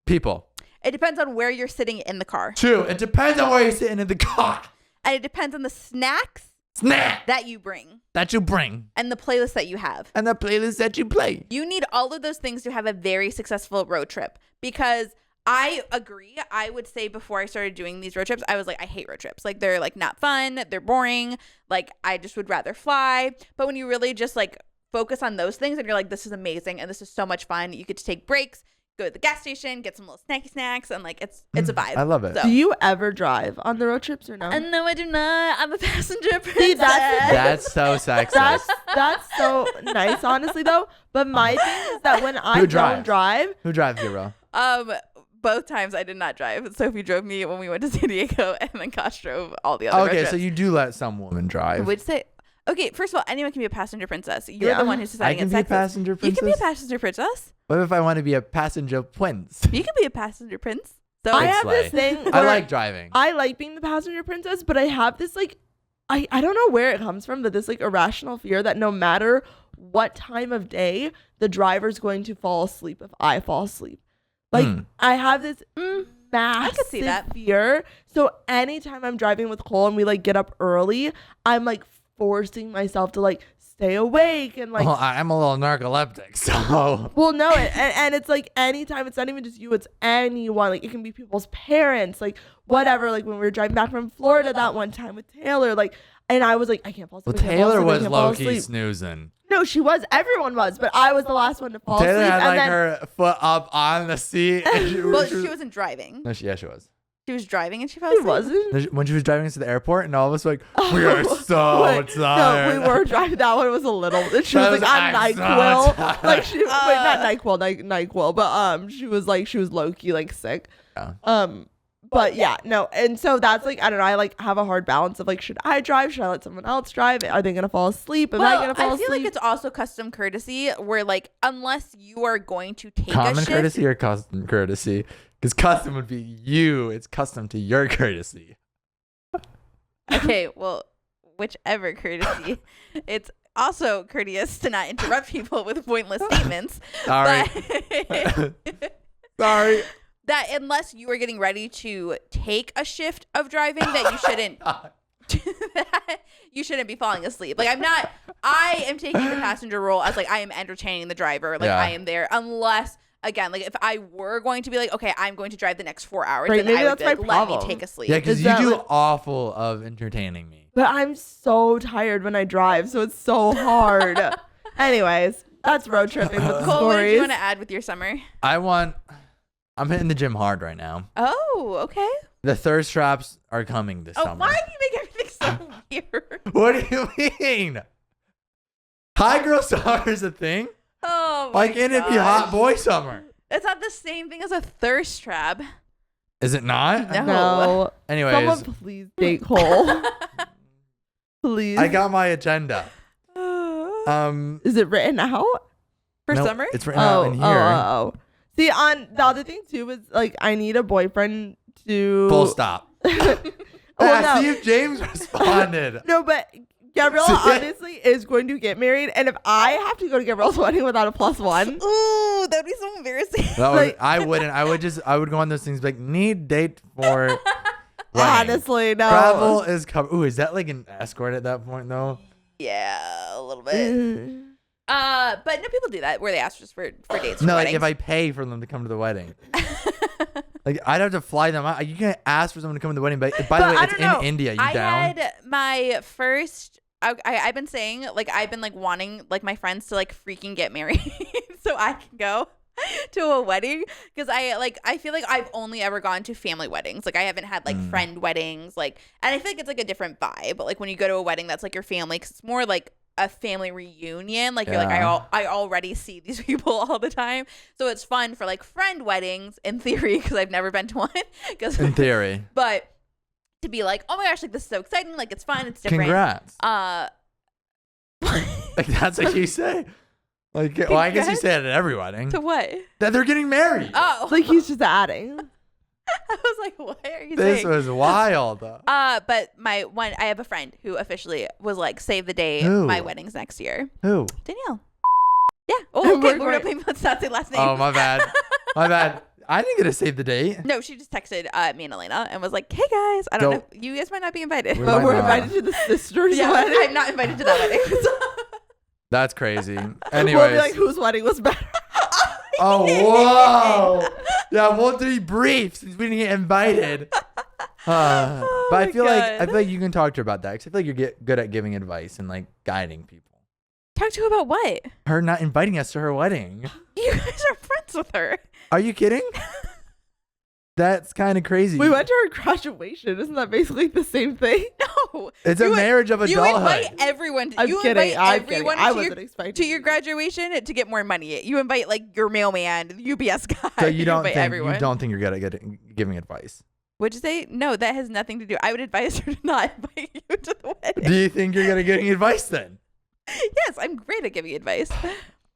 Speaker 1: people.
Speaker 3: It depends on where you're sitting in the car.
Speaker 1: 2, it depends on where you're sitting in the car.
Speaker 3: And it depends on the snacks
Speaker 1: Snack
Speaker 3: that you bring
Speaker 1: that you bring.
Speaker 3: and the playlist that you have.
Speaker 1: And the playlist that you play.
Speaker 3: You need all of those things to have a very successful road trip, because I agree. I would say before I started doing these road trips, I was like, I hate road trips. Like, they're like not fun. They're boring. Like, I just would rather fly. But when you really just like focus on those things and you're like, this is amazing and this is so much fun. You get to take breaks, go to the gas station, get some little snacky snacks, and like it's a vibe.
Speaker 1: I love it.
Speaker 3: So.
Speaker 2: Do you ever drive on the road trips or no?
Speaker 3: No, I do not. I'm a passenger princess.
Speaker 2: See,
Speaker 1: That's so sexist.
Speaker 2: That's so nice, honestly, though. But my thing is that when I
Speaker 1: Who
Speaker 2: don't
Speaker 1: drives?
Speaker 2: drive,
Speaker 1: Who drives you, bro?
Speaker 3: Both times I did not drive. Sophie drove me when we went to San Diego, and then Kosh drove all the other road
Speaker 1: Okay,
Speaker 3: trips.
Speaker 1: so you do let some woman
Speaker 3: I
Speaker 1: drive.
Speaker 3: would say, okay, first of all, anyone can be a passenger princess. You're
Speaker 2: Yeah.
Speaker 3: the one who's
Speaker 1: I
Speaker 3: deciding
Speaker 1: can
Speaker 3: it's
Speaker 1: be a
Speaker 3: sexist.
Speaker 1: passenger
Speaker 3: You
Speaker 1: princess.
Speaker 3: can be a passenger princess.
Speaker 1: What if I want to be a passenger prince?
Speaker 3: You can be a passenger prince. So
Speaker 2: I
Speaker 1: Big
Speaker 2: have
Speaker 1: slay.
Speaker 2: this thing.
Speaker 1: I
Speaker 2: where
Speaker 1: like driving.
Speaker 2: I like being the passenger princess, but I have this like, I don't know where it comes from, but this like irrational fear that no matter what time of day, the driver's going to fall asleep if I fall asleep. Like I have this massive
Speaker 3: could see that.
Speaker 2: fear. So anytime I'm driving with Cole and we like get up early, I'm like forcing myself to like stay awake and like.
Speaker 1: Well, I'm a little narcoleptic, so.
Speaker 2: Well, no, and it's like anytime, it's not even just you, it's anyone. Like it can be people's parents, like whatever. Like when we were driving back from Florida that one time with Taylor, like, and I was like, I can't fall
Speaker 1: Well,
Speaker 2: asleep. I can't fall
Speaker 1: Taylor
Speaker 2: asleep, I
Speaker 1: was
Speaker 2: can't fall
Speaker 1: low key
Speaker 2: asleep.
Speaker 1: snoozing.
Speaker 2: No, she was. Everyone was, but I was the last one to fall
Speaker 1: Taylor
Speaker 2: asleep.
Speaker 1: had
Speaker 2: and
Speaker 1: like
Speaker 2: then,
Speaker 1: her foot up on the seat. And
Speaker 3: she wasn't driving.
Speaker 1: No, she was.
Speaker 3: She was driving and she fell
Speaker 2: She
Speaker 3: asleep.
Speaker 2: wasn't.
Speaker 1: When she was driving us to the airport, and all of us were like, we are so
Speaker 2: Wait,
Speaker 1: tired.
Speaker 2: No, we were driving. That one was a little. She
Speaker 1: That
Speaker 2: was like on
Speaker 1: I'm so
Speaker 2: NyQuil.
Speaker 1: tired.
Speaker 2: Like she, wait, not NyQuil, NyQuil, but she was low key like sick.
Speaker 1: Yeah.
Speaker 2: But yeah, no, and so that's like I don't know. I like have a hard balance of like, should I drive? Should I let someone else drive? Are they gonna fall asleep? Am I gonna fall
Speaker 3: I feel
Speaker 2: asleep?
Speaker 3: like it's also custom courtesy where like unless you are going to take a
Speaker 1: Common
Speaker 3: shift,
Speaker 1: courtesy or custom courtesy? Because custom would be you. It's custom to your courtesy.
Speaker 3: okay, well, whichever courtesy, it's also courteous to not interrupt people with pointless statements.
Speaker 1: Sorry.
Speaker 3: But
Speaker 1: Sorry.
Speaker 3: that unless you are getting ready to take a shift of driving, that you shouldn't be falling asleep. Like I am taking the passenger role as like I am entertaining the driver. Like
Speaker 1: Yeah.
Speaker 3: I am there unless. Again, like if I were going to be like, okay, I'm going to drive the next 4 hours,
Speaker 2: Right,
Speaker 3: then
Speaker 2: maybe
Speaker 3: I would
Speaker 2: that's
Speaker 3: be like,
Speaker 2: my
Speaker 3: let me
Speaker 2: problem.
Speaker 3: take a sleep.
Speaker 1: Yeah, because
Speaker 2: Is
Speaker 1: you
Speaker 2: that,
Speaker 1: do
Speaker 2: like-
Speaker 1: awful of entertaining me.
Speaker 2: But I'm so tired when I drive, so it's so hard. Anyways, that's road tripping with the
Speaker 3: Cole, what did you
Speaker 2: stories.
Speaker 3: want to add with your summer?
Speaker 1: I'm hitting the gym hard right now.
Speaker 3: Oh, okay.
Speaker 1: The thirst traps are coming this
Speaker 3: Oh,
Speaker 1: summer.
Speaker 3: why do you make everything so weird?
Speaker 1: What do you mean? High girl summer is a thing?
Speaker 3: Oh, my
Speaker 1: Why can't it be
Speaker 3: gosh.
Speaker 1: hot boy summer?
Speaker 3: It's not the same thing as a thirst trap.
Speaker 1: Is it not?
Speaker 3: No.
Speaker 2: No.
Speaker 1: Anyways,
Speaker 2: Someone please date Cole. Please.
Speaker 1: I got my agenda.
Speaker 2: Is it written out?
Speaker 3: For
Speaker 1: no,
Speaker 3: summer?
Speaker 1: It's written out in here.
Speaker 2: See, on the other thing too is like I need a boyfriend to
Speaker 1: Full stop.
Speaker 2: Well,
Speaker 1: Yeah,
Speaker 2: no.
Speaker 1: see if James responded.
Speaker 2: No, but Gabriella obviously is going to get married, and if I have to go to Gabriella's wedding without a +1,
Speaker 3: Ooh, that would be so embarrassing.
Speaker 1: I wouldn't. I would go on those things like need date for wedding.
Speaker 2: honestly, no.
Speaker 1: Travel is covered. Ooh, is that like an escort at that point though?
Speaker 3: Yeah, a little bit.
Speaker 2: Mm.
Speaker 3: But no, people do that where they ask just for dates. For
Speaker 1: No, like
Speaker 3: weddings.
Speaker 1: if I pay for them to come to the wedding. Like I'd have to fly them out. You can't ask for someone to come to the wedding, but by the way,
Speaker 2: I
Speaker 1: it's
Speaker 2: don't know.
Speaker 1: in India. You
Speaker 3: I
Speaker 1: down?
Speaker 3: had my first. I've been saying like I've been like wanting like my friends to like freaking get married so I can go to a wedding because I feel like I've only ever gone to family weddings. Like I haven't had like friend weddings. Like, and I feel like it's like a different vibe. But like when you go to a wedding that's like your family, because it's more like a family reunion. Like you're like I already see these people all the time, so it's fun for like friend weddings in theory because I've never been to one.
Speaker 1: In theory.
Speaker 3: But to be like, oh my gosh, like this is so exciting, like it's fun, it's different.
Speaker 1: Congrats. Like that's what you say. Like, well, I guess you
Speaker 3: Congrats?
Speaker 1: say it at every wedding.
Speaker 3: To what?
Speaker 1: That they're getting married.
Speaker 3: Oh,
Speaker 2: Like he's just adding.
Speaker 3: I was like, what are you
Speaker 1: This
Speaker 3: saying?
Speaker 1: was wild.
Speaker 3: But I have a friend who officially was like, save the day.
Speaker 1: Who?
Speaker 3: My wedding's next year.
Speaker 1: Who?
Speaker 3: Danielle. Yeah. Oh, okay.
Speaker 2: We're
Speaker 3: Let's not say last name.
Speaker 1: Oh, my bad. My bad. I didn't get to save the date.
Speaker 3: No, she just texted me and Elena and was like, hey guys, I don't know. You guys might not be invited.
Speaker 1: We
Speaker 2: But
Speaker 1: might
Speaker 2: we're
Speaker 1: not.
Speaker 2: invited to the sister's
Speaker 3: Yeah,
Speaker 2: wedding.
Speaker 3: I'm not invited to that wedding.
Speaker 1: That's crazy.
Speaker 2: We'll
Speaker 1: Anyways.
Speaker 2: be like, whose wedding was better?
Speaker 1: Oh, whoa. Yeah, we'll debrief since we didn't get invited. But
Speaker 3: my
Speaker 1: I feel
Speaker 3: God.
Speaker 1: like you can talk to her about that. 'Cause I feel like you're good at giving advice and like guiding people.
Speaker 3: Talk to her about what?
Speaker 1: Her not inviting us to her wedding.
Speaker 3: You guys are friends with her.
Speaker 1: Are you kidding? That's kind of crazy.
Speaker 2: We went to her graduation. Isn't that basically the same thing?
Speaker 3: No.
Speaker 1: It's a marriage of
Speaker 3: You invite
Speaker 1: adulthood.
Speaker 3: everyone.
Speaker 2: I'm
Speaker 3: You
Speaker 2: kidding.
Speaker 3: invite
Speaker 2: I'm kidding.
Speaker 3: everyone
Speaker 2: I
Speaker 3: to
Speaker 2: wasn't
Speaker 3: your,
Speaker 2: expecting
Speaker 3: to your graduation to get more money. You invite like your mailman, the UPS guy.
Speaker 1: So you don't
Speaker 3: invite
Speaker 1: think
Speaker 3: everyone.
Speaker 1: you don't think you're good at giving advice?
Speaker 3: Would you say no? That has nothing to do. I would advise her to not invite you to the wedding.
Speaker 1: Do you think you're good at giving advice then?
Speaker 3: Yes, I'm great at giving advice.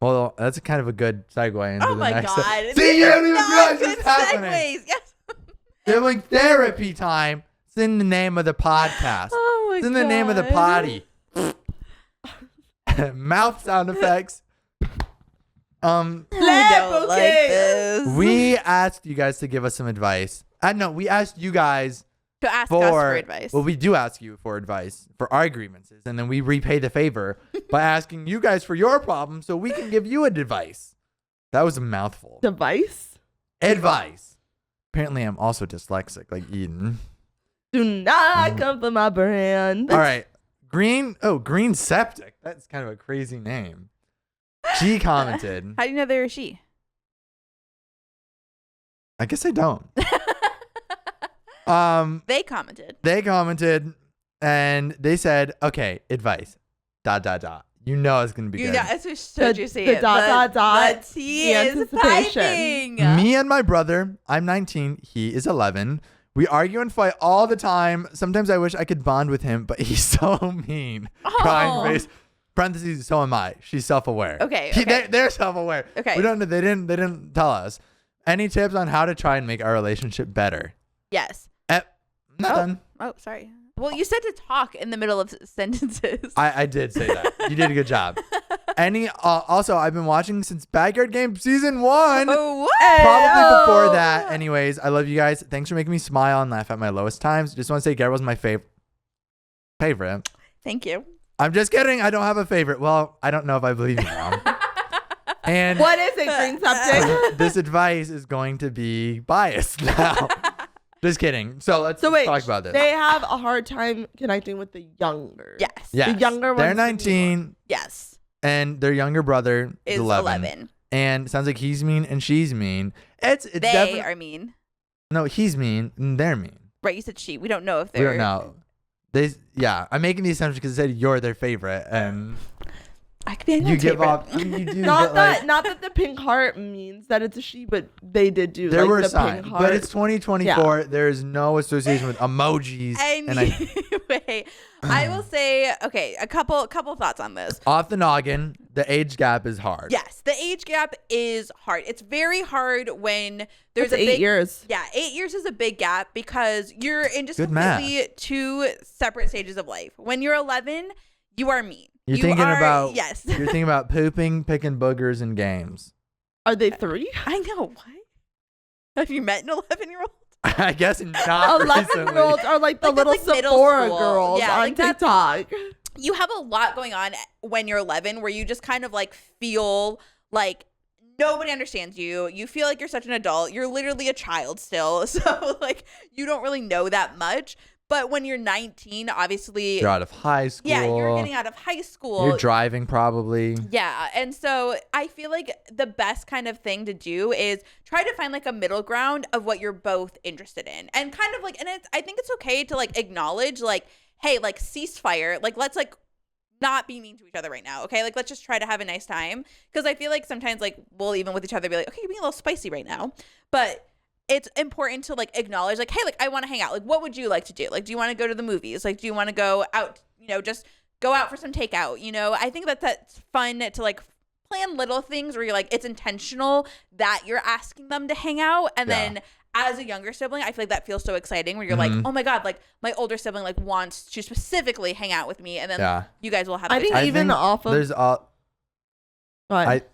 Speaker 1: Well, that's kind of a good segue into
Speaker 3: Oh
Speaker 1: the
Speaker 3: my
Speaker 1: next.
Speaker 3: god!
Speaker 1: See, you don't even
Speaker 3: Not
Speaker 1: realize
Speaker 3: good
Speaker 1: what's happening.
Speaker 3: segues. Yes.
Speaker 1: Sibling therapy time. It's in the name of the podcast.
Speaker 3: Oh my
Speaker 1: It's in the name of the
Speaker 3: God.
Speaker 1: potty. Mouth sound effects.
Speaker 3: I don't like this.
Speaker 1: We asked you guys to give us some advice. No, we asked you guys
Speaker 3: to ask us for advice.
Speaker 1: Well, we do ask you for advice for our grievances, and then we repay the favor by asking you guys for your problems so we can give you advice. That was a mouthful.
Speaker 2: Device?
Speaker 1: Advice. Apparently, I'm also dyslexic, like Eden.
Speaker 2: Do not come for my brand.
Speaker 1: All right. Green Septic. That's kind of a crazy name. She commented.
Speaker 3: How do you know they were she?
Speaker 1: I guess I don't.
Speaker 3: They commented.
Speaker 1: They commented and they said, okay, advice. ... You know it's going to be good.
Speaker 3: Yeah, it's so juicy.
Speaker 2: The dot.
Speaker 3: The tea
Speaker 2: The
Speaker 3: is
Speaker 2: anticipation.
Speaker 3: piping.
Speaker 1: Me and my brother, I'm 19, he is 11. We argue and fight all the time. Sometimes I wish I could bond with him, but he's so mean. Crying face. Parentheses, so am I. She's self-aware.
Speaker 3: Okay,
Speaker 1: He-
Speaker 3: okay.
Speaker 1: they're self-aware.
Speaker 3: Okay.
Speaker 1: We don't know. They didn't tell us. Any tips on how to try and make our relationship better?
Speaker 3: Yes.
Speaker 1: Not done.
Speaker 3: Oh, sorry. Well, you said to talk in the middle of sentences.
Speaker 1: I did say that. You did a good job. Also, I've been watching since Backyard Game season 1.
Speaker 3: Oh, what?
Speaker 1: Probably before that. Anyways, I love you guys. Thanks for making me smile and laugh at my lowest times. Just want to say Gabriel's my favorite.
Speaker 3: Thank you.
Speaker 1: I'm just kidding. I don't have a favorite. Well, I don't know if I believe you now. And
Speaker 2: What is it, Green Septic?
Speaker 1: this advice is going to be biased now. Just kidding. So let's
Speaker 2: So wait,
Speaker 1: talk about this.
Speaker 2: they have a hard time connecting with the younger.
Speaker 3: Yes.
Speaker 1: Yes.
Speaker 2: The younger
Speaker 1: They're
Speaker 2: one's the new
Speaker 1: 19
Speaker 3: Yes.
Speaker 1: and their younger brother
Speaker 3: Is 11.
Speaker 1: And it sounds like he's mean and she's mean. It's
Speaker 3: They
Speaker 1: definitely
Speaker 3: are mean.
Speaker 1: no, he's mean and they're mean.
Speaker 3: Right, you said she. We don't know if
Speaker 1: We
Speaker 3: they're.
Speaker 1: don't know. I'm making the assumption because it said you're their favorite and
Speaker 3: I could be
Speaker 1: you
Speaker 3: anyone's
Speaker 1: give
Speaker 3: favorite.
Speaker 1: off. I mean, you do.
Speaker 2: Not
Speaker 1: but,
Speaker 2: that,
Speaker 1: like,
Speaker 2: not that the pink heart means that it's a she, but they did do.
Speaker 1: there
Speaker 2: like,
Speaker 1: were
Speaker 2: the
Speaker 1: signs,
Speaker 2: pink heart.
Speaker 1: but it's 2024. There is no association with emojis.
Speaker 3: Anyway, I will say, okay, a couple thoughts on this.
Speaker 1: Off the noggin, the age gap is hard.
Speaker 3: Yes, the age gap is hard. It's very hard when there's
Speaker 2: That's
Speaker 3: a
Speaker 2: 8
Speaker 3: big,
Speaker 2: years.
Speaker 3: Yeah, 8 years is a big gap because you're in just
Speaker 1: Good math.
Speaker 3: completely two separate stages of life. When you're 11, you are mean.
Speaker 1: You're
Speaker 3: You
Speaker 1: thinking
Speaker 3: are-
Speaker 1: about
Speaker 3: yes.
Speaker 1: You're thinking about pooping, picking boogers, and games.
Speaker 2: Are they 3?
Speaker 3: I know what. Have you met an 11-year-old?
Speaker 1: I guess not
Speaker 2: 11-year-olds are like the
Speaker 3: Like,
Speaker 2: little
Speaker 3: that's like middle
Speaker 2: Sephora
Speaker 3: school.
Speaker 2: girls
Speaker 3: Yeah,
Speaker 2: on
Speaker 3: like that's-
Speaker 2: TikTok.
Speaker 3: You have a lot going on when you're 11 where you just kind of like feel like nobody understands you. You feel like you're such an adult. You're literally a child still. So like you don't really know that much. But when you're 19, obviously,
Speaker 1: You're out of high school.
Speaker 3: yeah, you're getting out of high school.
Speaker 1: You're driving probably.
Speaker 3: Yeah. And so I feel like the best kind of thing to do is try to find like a middle ground of what you're both interested in. And kind of like, and I think it's okay to like acknowledge like, hey, like ceasefire, like let's like not be mean to each other right now. Okay. Like let's just try to have a nice time. Cause I feel like sometimes like we'll even with each other be like, okay, you're being a little spicy right now. But it's important to like acknowledge like, hey, like I want to hang out. Like, what would you like to do? Like, do you want to go to the movies? Like, do you want to go out, just go out for some takeout? I think that's fun to like plan little things where you're like, it's intentional that you're asking them to hang out. And
Speaker 1: Yeah.
Speaker 3: then as a younger sibling, I feel like that feels so exciting where you're like, oh my God, like my older sibling like wants to specifically hang out with me. And then you guys will have
Speaker 2: I
Speaker 3: a good
Speaker 2: think
Speaker 3: time.
Speaker 2: even off of.
Speaker 1: There's all.
Speaker 2: What?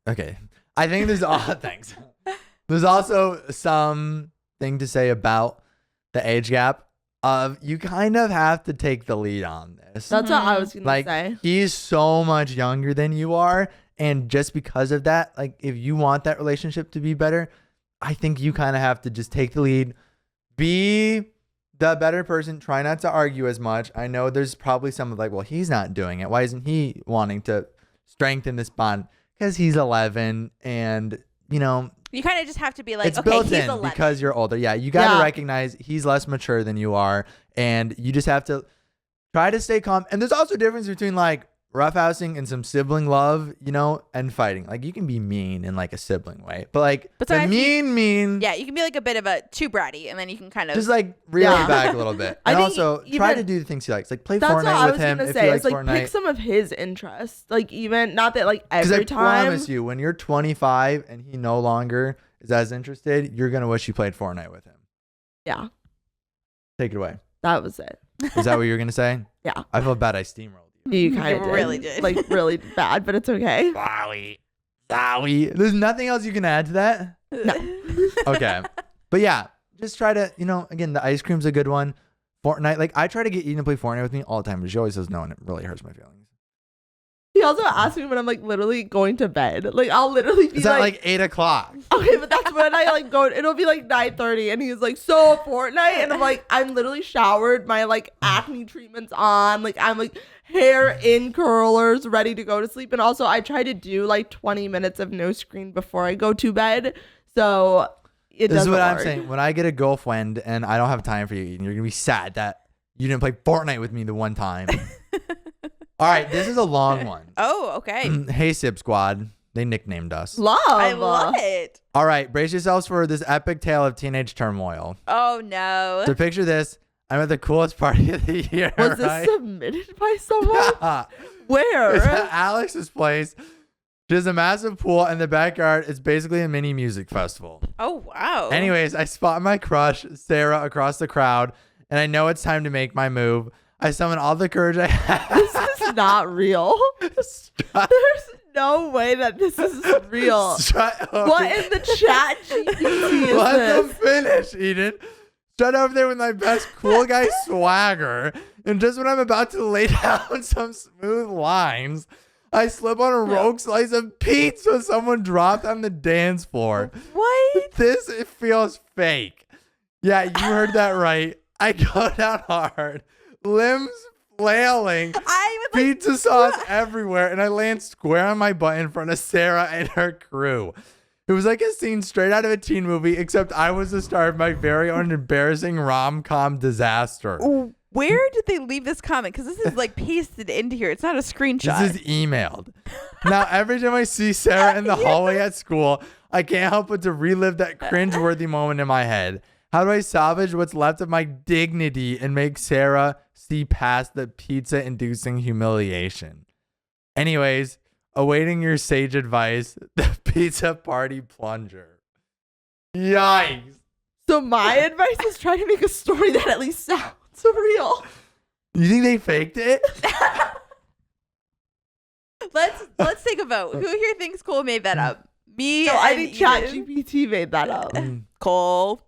Speaker 1: Okay. I think there's all. Thanks. There's also something to say about the age gap of you kind of have to take the lead on this.
Speaker 2: That's what I was going to say.
Speaker 1: Like, he's so much younger than you are. And just because of that, like, if you want that relationship to be better, I think you kind of have to just take the lead, be the better person, try not to argue as much. I know there's probably some of like, well, he's not doing it. Why isn't he wanting to strengthen this bond? Because he's 11 and, you know,
Speaker 3: you kind of just have to be like,
Speaker 1: it's
Speaker 3: okay,
Speaker 1: built
Speaker 3: he's
Speaker 1: in
Speaker 3: 11.
Speaker 1: because you're older. Yeah, you got to recognize he's less mature than you are. And you just have to try to stay calm. And there's also a difference between like roughhousing and some sibling love, you know, and fighting. Like, you can be mean in like a sibling way, but like the mean.
Speaker 3: Yeah, you can be like a bit of a too bratty, and then you can kind of
Speaker 1: just like reel it back a little bit. And also try to do the things he likes. Like play Fortnite with him if he likes
Speaker 2: like,
Speaker 1: Fortnite.
Speaker 2: Pick some of his interests. Like, even not that like every time.
Speaker 1: I promise you, when you're 25 and he no longer is as interested, you're gonna wish you played Fortnite with him.
Speaker 2: Yeah.
Speaker 1: Take it away.
Speaker 2: That was it.
Speaker 1: Is that what you were gonna say?
Speaker 2: Yeah.
Speaker 1: I feel bad I steamrolled you.
Speaker 2: You kind of
Speaker 3: really did.
Speaker 2: Like, really bad, but it's okay.
Speaker 1: Sorry. There's nothing else you can add to that?
Speaker 2: No.
Speaker 1: Okay. But yeah, just try to, you know, again, the ice cream's a good one. Fortnite, like, I try to get Eden to play Fortnite with me all the time, but she always says no, and it really hurts my feelings.
Speaker 2: He also asked me when I'm like literally going to bed. Like, I'll literally be
Speaker 1: It's at like 8 o'clock.
Speaker 2: Okay, but that's when I like go. It'll be like 9:30, and he's like, "So Fortnite," and I'm like, "I'm literally showered, my like acne treatment's on, like I'm like hair in curlers, ready to go to sleep." And also, I try to do like 20 minutes of no screen before I go to bed, so it doesn't work. This is what I'm saying.
Speaker 1: When I get a girlfriend and I don't have time for you, Eden, you're gonna be sad that you didn't play Fortnite with me the one time. All right, this is a long one.
Speaker 3: Oh, okay.
Speaker 1: Hey, Sib Squad. They nicknamed us.
Speaker 3: I love it.
Speaker 1: All right, brace yourselves for this epic tale of teenage turmoil.
Speaker 3: Oh, no.
Speaker 1: So picture this. I'm at the coolest party of the year.
Speaker 2: Was this submitted by someone? Where?
Speaker 1: It's at Alex's place. There's a massive pool in the backyard. It's basically a mini music festival.
Speaker 3: Oh, wow.
Speaker 1: Anyways, I spot my crush, Sarah, across the crowd, and I know it's time to make my move. I summon all the courage I have.
Speaker 2: This is not real. There's no way that this is real. What in the chat GPT is
Speaker 1: Let
Speaker 2: this?
Speaker 1: them finish, Eden. Strut over there with my best cool guy swagger. And just when I'm about to lay down some smooth lines, I slip on a rogue slice of pizza someone dropped on the dance floor.
Speaker 3: What?
Speaker 1: It feels fake. Yeah, you heard that right. I go down hard. Limbs flailing, pizza sauce everywhere, and I land square on my butt in front of Sarah and her crew. It was like a scene straight out of a teen movie, except I was the star of my very own embarrassing rom-com disaster.
Speaker 3: Where did they leave this comment? Because this is like pasted into here. It's not a screenshot.
Speaker 1: This is emailed. Now, every time I see Sarah in the hallway at school, I can't help but to relive that cringeworthy moment in my head. How do I salvage what's left of my dignity and make Sarah see past the pizza-inducing humiliation? Anyways, awaiting your sage advice, the pizza party plunger. Yikes.
Speaker 2: So my advice is try to make a story that at least sounds real.
Speaker 1: You think they faked it?
Speaker 3: Let's take a vote. Who here thinks Cole made that up? Me.
Speaker 2: No, I think ChatGPT made that up.
Speaker 3: Cole.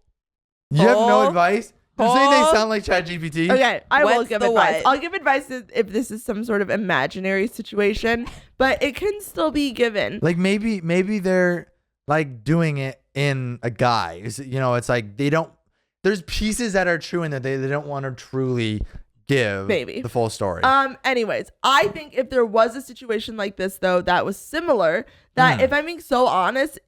Speaker 1: You have no advice? You're saying they sound like ChatGPT?
Speaker 2: Okay, I will give advice.
Speaker 3: What?
Speaker 2: I'll give advice if this is some sort of imaginary situation, but it can still be given.
Speaker 1: Like maybe they're like doing it in a guise. You know, it's like there's pieces that are true in that they don't want to truly give the full story.
Speaker 2: Anyways, I think if there was a situation like this though that was similar, that if I'm being so honest,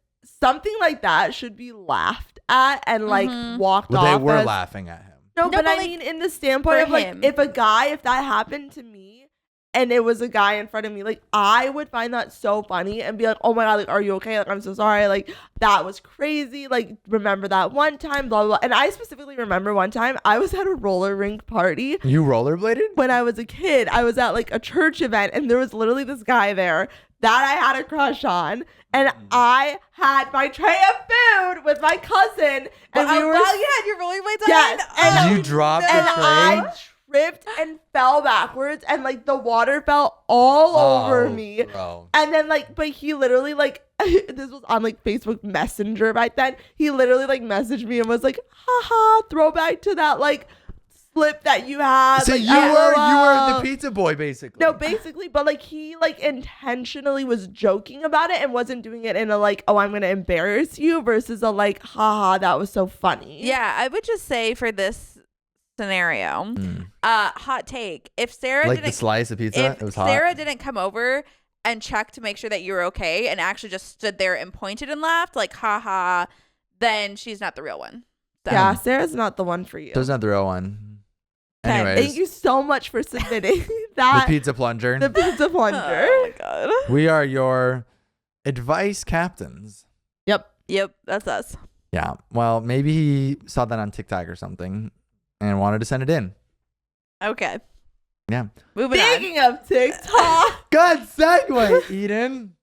Speaker 2: something like that should be laughed at and like walked off.
Speaker 1: They were laughing at him.
Speaker 2: No, but I mean in the standpoint of like if that happened to me and it was a guy in front of me. Like, I would find that so funny and be like, oh my God, like, are you okay? Like, I'm so sorry. Like, that was crazy. Like, remember that one time, blah, blah, blah. And I specifically remember one time I was at a roller rink party.
Speaker 1: You rollerbladed?
Speaker 2: When I was a kid, I was at like a church event, and there was literally this guy there that I had a crush on. And I had my tray of food with my cousin. And we were,
Speaker 3: while you had your rollerblades on?
Speaker 2: Yes, and
Speaker 1: you dropped the
Speaker 2: and
Speaker 1: tray?
Speaker 2: I tripped and fell backwards, and like the water fell all over me.
Speaker 1: Bro.
Speaker 2: And then like, but he literally like, this was on like Facebook Messenger back then. He literally like messaged me and was like, haha, throwback to that like slip that you had.
Speaker 1: So
Speaker 2: like,
Speaker 1: you were
Speaker 2: LOL.
Speaker 1: the pizza boy, basically.
Speaker 2: No, basically, but like he like intentionally was joking about it and wasn't doing it in a like, oh, I'm gonna embarrass you, versus a like, haha, that was so funny.
Speaker 3: Yeah, I would just say for this scenario, hot take. If Sarah
Speaker 1: Like the
Speaker 3: didn't
Speaker 1: slice of pizza,
Speaker 3: if
Speaker 1: it was hot.
Speaker 3: Sarah didn't come over and check to make sure that you were okay and actually just stood there and pointed and laughed, like, haha, then she's not the real one. So.
Speaker 2: Yeah, Sarah's not the one for you.
Speaker 1: Those not the real one.
Speaker 3: Okay,
Speaker 1: Anyways,
Speaker 2: Thank you so much for submitting
Speaker 1: the
Speaker 2: that.
Speaker 1: pizza plunger.
Speaker 2: The pizza plunger.
Speaker 3: Oh my god.
Speaker 1: We are your advice captains.
Speaker 2: Yep.
Speaker 3: Yep, that's us.
Speaker 1: Yeah. Well, maybe he saw that on TikTok or something and wanted to send it in.
Speaker 3: Okay.
Speaker 1: Yeah.
Speaker 3: Moving on.
Speaker 2: Speaking of TikTok,
Speaker 1: Good segue, Eden.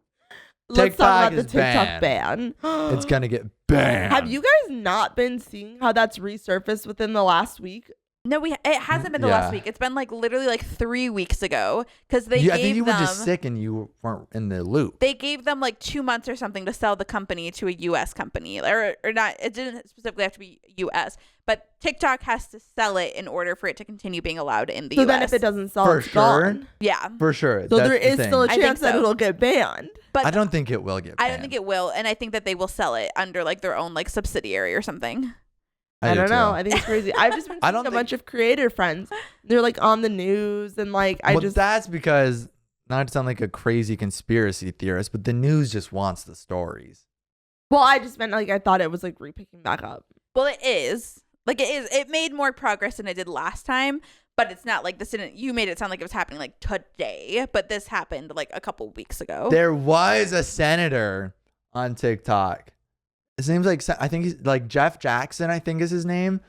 Speaker 2: let's talk about the
Speaker 1: is
Speaker 2: TikTok
Speaker 1: banned.
Speaker 2: ban.
Speaker 1: It's gonna get banned.
Speaker 2: Have you guys not been seeing how that's resurfaced within the last week?
Speaker 3: No, it hasn't been the last week. It's been like literally like 3 weeks ago because they
Speaker 1: I think
Speaker 3: gave
Speaker 1: you were
Speaker 3: them.
Speaker 1: just sick and you weren't in the loop.
Speaker 3: They gave them like 2 months or something to sell the company to a U.S. company, or not. It didn't specifically have to be U.S., but TikTok has to sell it in order for it to continue being allowed in the
Speaker 2: So
Speaker 3: U.S.
Speaker 2: then if it doesn't sell,
Speaker 1: For
Speaker 2: it's
Speaker 1: sure.
Speaker 2: gone.
Speaker 3: Yeah,
Speaker 1: For sure.
Speaker 2: So
Speaker 1: That's
Speaker 2: there
Speaker 1: the
Speaker 2: is
Speaker 1: thing.
Speaker 2: still a
Speaker 3: I think
Speaker 2: chance that
Speaker 3: so.
Speaker 2: it'll get banned.
Speaker 3: but
Speaker 1: I don't think it will get banned.
Speaker 3: I don't think it will, and I think that they will sell it under like their own like subsidiary or something.
Speaker 2: I
Speaker 1: do
Speaker 2: don't know.
Speaker 1: too.
Speaker 2: I think it's crazy. I've just been
Speaker 1: I
Speaker 2: seeing
Speaker 1: don't
Speaker 2: a
Speaker 1: think-
Speaker 2: bunch of creator friends. They're like on the news and like
Speaker 1: That's because, not to sound like a crazy conspiracy theorist, but the news just wants the stories.
Speaker 2: well, I just meant like I thought it was like repicking back up.
Speaker 3: Well, it is. Like it is. It made more progress than it did last time, but it's not like this didn't. You made it sound like it was happening like today, but this happened like a couple weeks ago.
Speaker 1: There was a senator on TikTok. His name's like, I think he's like Jeff Jackson, I think is his name.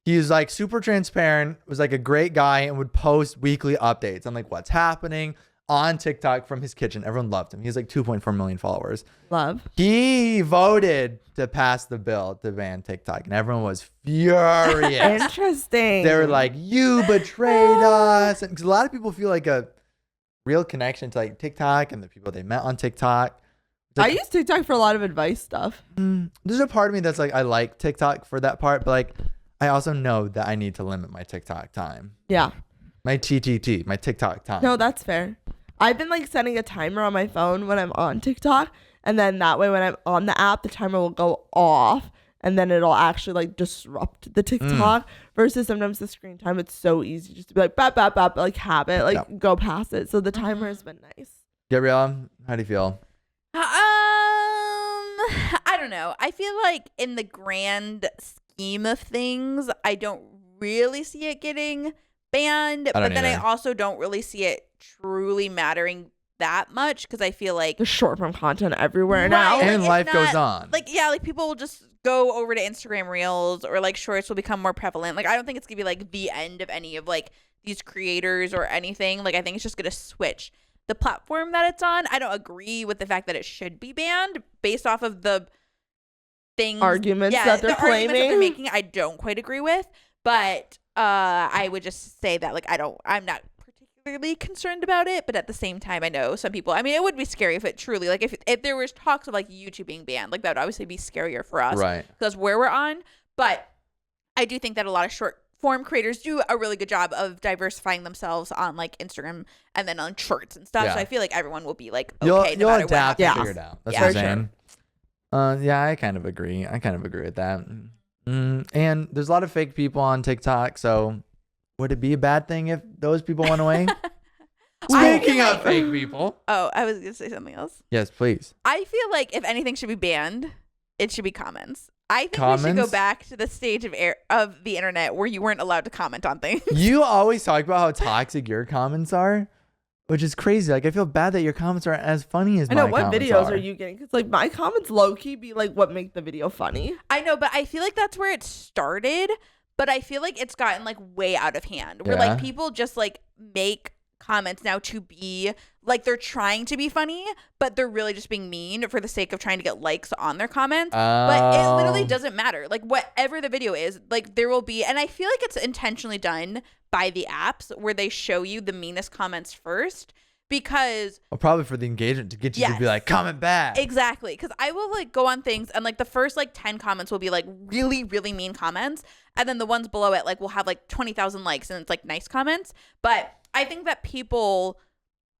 Speaker 1: He's like super transparent, was like a great guy, and would post weekly updates on like what's happening on TikTok from his kitchen. Everyone loved him. He has like 2.4 million followers.
Speaker 2: Love.
Speaker 1: He voted to pass the bill to ban TikTok, and everyone was furious.
Speaker 2: Interesting.
Speaker 1: They were like, "You betrayed us," because a lot of people feel like a real connection to like TikTok and the people they met on TikTok.
Speaker 2: I use TikTok for a lot of advice stuff.
Speaker 1: There's a part of me that's like, I like TikTok for that part, but like, I also know that I need to limit my TikTok time.
Speaker 2: Yeah.
Speaker 1: My TTT, my TikTok time.
Speaker 2: No, that's fair. I've been like setting a timer on my phone when I'm on TikTok, and then that way when I'm on the app, the timer will go off, and then it'll actually like disrupt the TikTok. Versus sometimes the screen time, it's so easy just to be like bap bap bap, like have it, like go past it. So the timer has been nice.
Speaker 1: Gabriella, how do you feel?
Speaker 3: I don't know. I feel like in the grand scheme of things, I don't really see it getting banned, but then I
Speaker 1: either.
Speaker 3: also don't really see it truly mattering that much because I feel like
Speaker 2: There's short form content everywhere
Speaker 3: Right.
Speaker 2: now.
Speaker 3: Like,
Speaker 1: And
Speaker 3: it's
Speaker 1: life
Speaker 3: not-
Speaker 1: goes on.
Speaker 3: like like people will just go over to Instagram Reels, or like shorts will become more prevalent. Like I don't think it's gonna be like the end of any of like these creators or anything. Like I think it's just gonna switch the platform that it's on. I don't agree with the fact that it should be banned based off of the things
Speaker 2: Arguments that they're
Speaker 3: the arguments that
Speaker 2: claiming.
Speaker 3: they're making. I don't quite agree with, but I would just say that like I'm not particularly concernned about it, but at the same time I know some people, I mean, it would be scary if it truly like if there was talks of like YouTube being banned, like that would obviously be scarier for us,
Speaker 1: Right.
Speaker 3: because where we're on. But I do think that a lot of short form creators do a really good job of diversifying themselves on like Instagram and then on shorts and stuff.
Speaker 1: Yeah.
Speaker 3: So I feel like everyone will be like
Speaker 1: You'll
Speaker 3: okay, no matter what
Speaker 1: adapt
Speaker 3: happens.
Speaker 1: and figure it out. That's
Speaker 3: Yeah.
Speaker 1: what I'm
Speaker 2: For sure.
Speaker 1: saying. Yeah, I kind of agree. With that. And there's a lot of fake people on TikTok, so would it be a bad thing if those people went away? Speaking of fake people.
Speaker 3: Oh, I was gonna say something else.
Speaker 1: Yes, please.
Speaker 3: I feel like if anything should be banned, it should be comments. I think we should go
Speaker 1: Comments?
Speaker 3: back to the stage of the internet where you weren't allowed to comment on things.
Speaker 1: You always talk about how toxic your comments are. which is crazy. Like, I feel bad that your comments aren't as funny as
Speaker 2: I know,
Speaker 1: my
Speaker 2: what
Speaker 1: comments
Speaker 2: videos
Speaker 1: are
Speaker 2: are you getting? Because, like, my comments low-key be, like, what make the video funny.
Speaker 3: I know, but I feel like that's where it started. But I feel like it's gotten, like, way out of hand. Where,
Speaker 1: Yeah.
Speaker 3: like, people just, like, make comments now to be, like, they're trying to be funny, but they're really just being mean for the sake of trying to get likes on their comments. But it literally doesn't matter. Like, whatever the video is, like, there will be, and I feel like it's intentionally done by the apps where they show you the meanest comments first. Because
Speaker 1: Well, probably for the engagement to get you to be
Speaker 3: Yes.
Speaker 1: like, comment back.
Speaker 3: exactly, because I will like go on things and like the first like 10 comments will be like really really mean comments, and then the ones below it like will have like 20,000 likes and it's like nice comments. But I think that people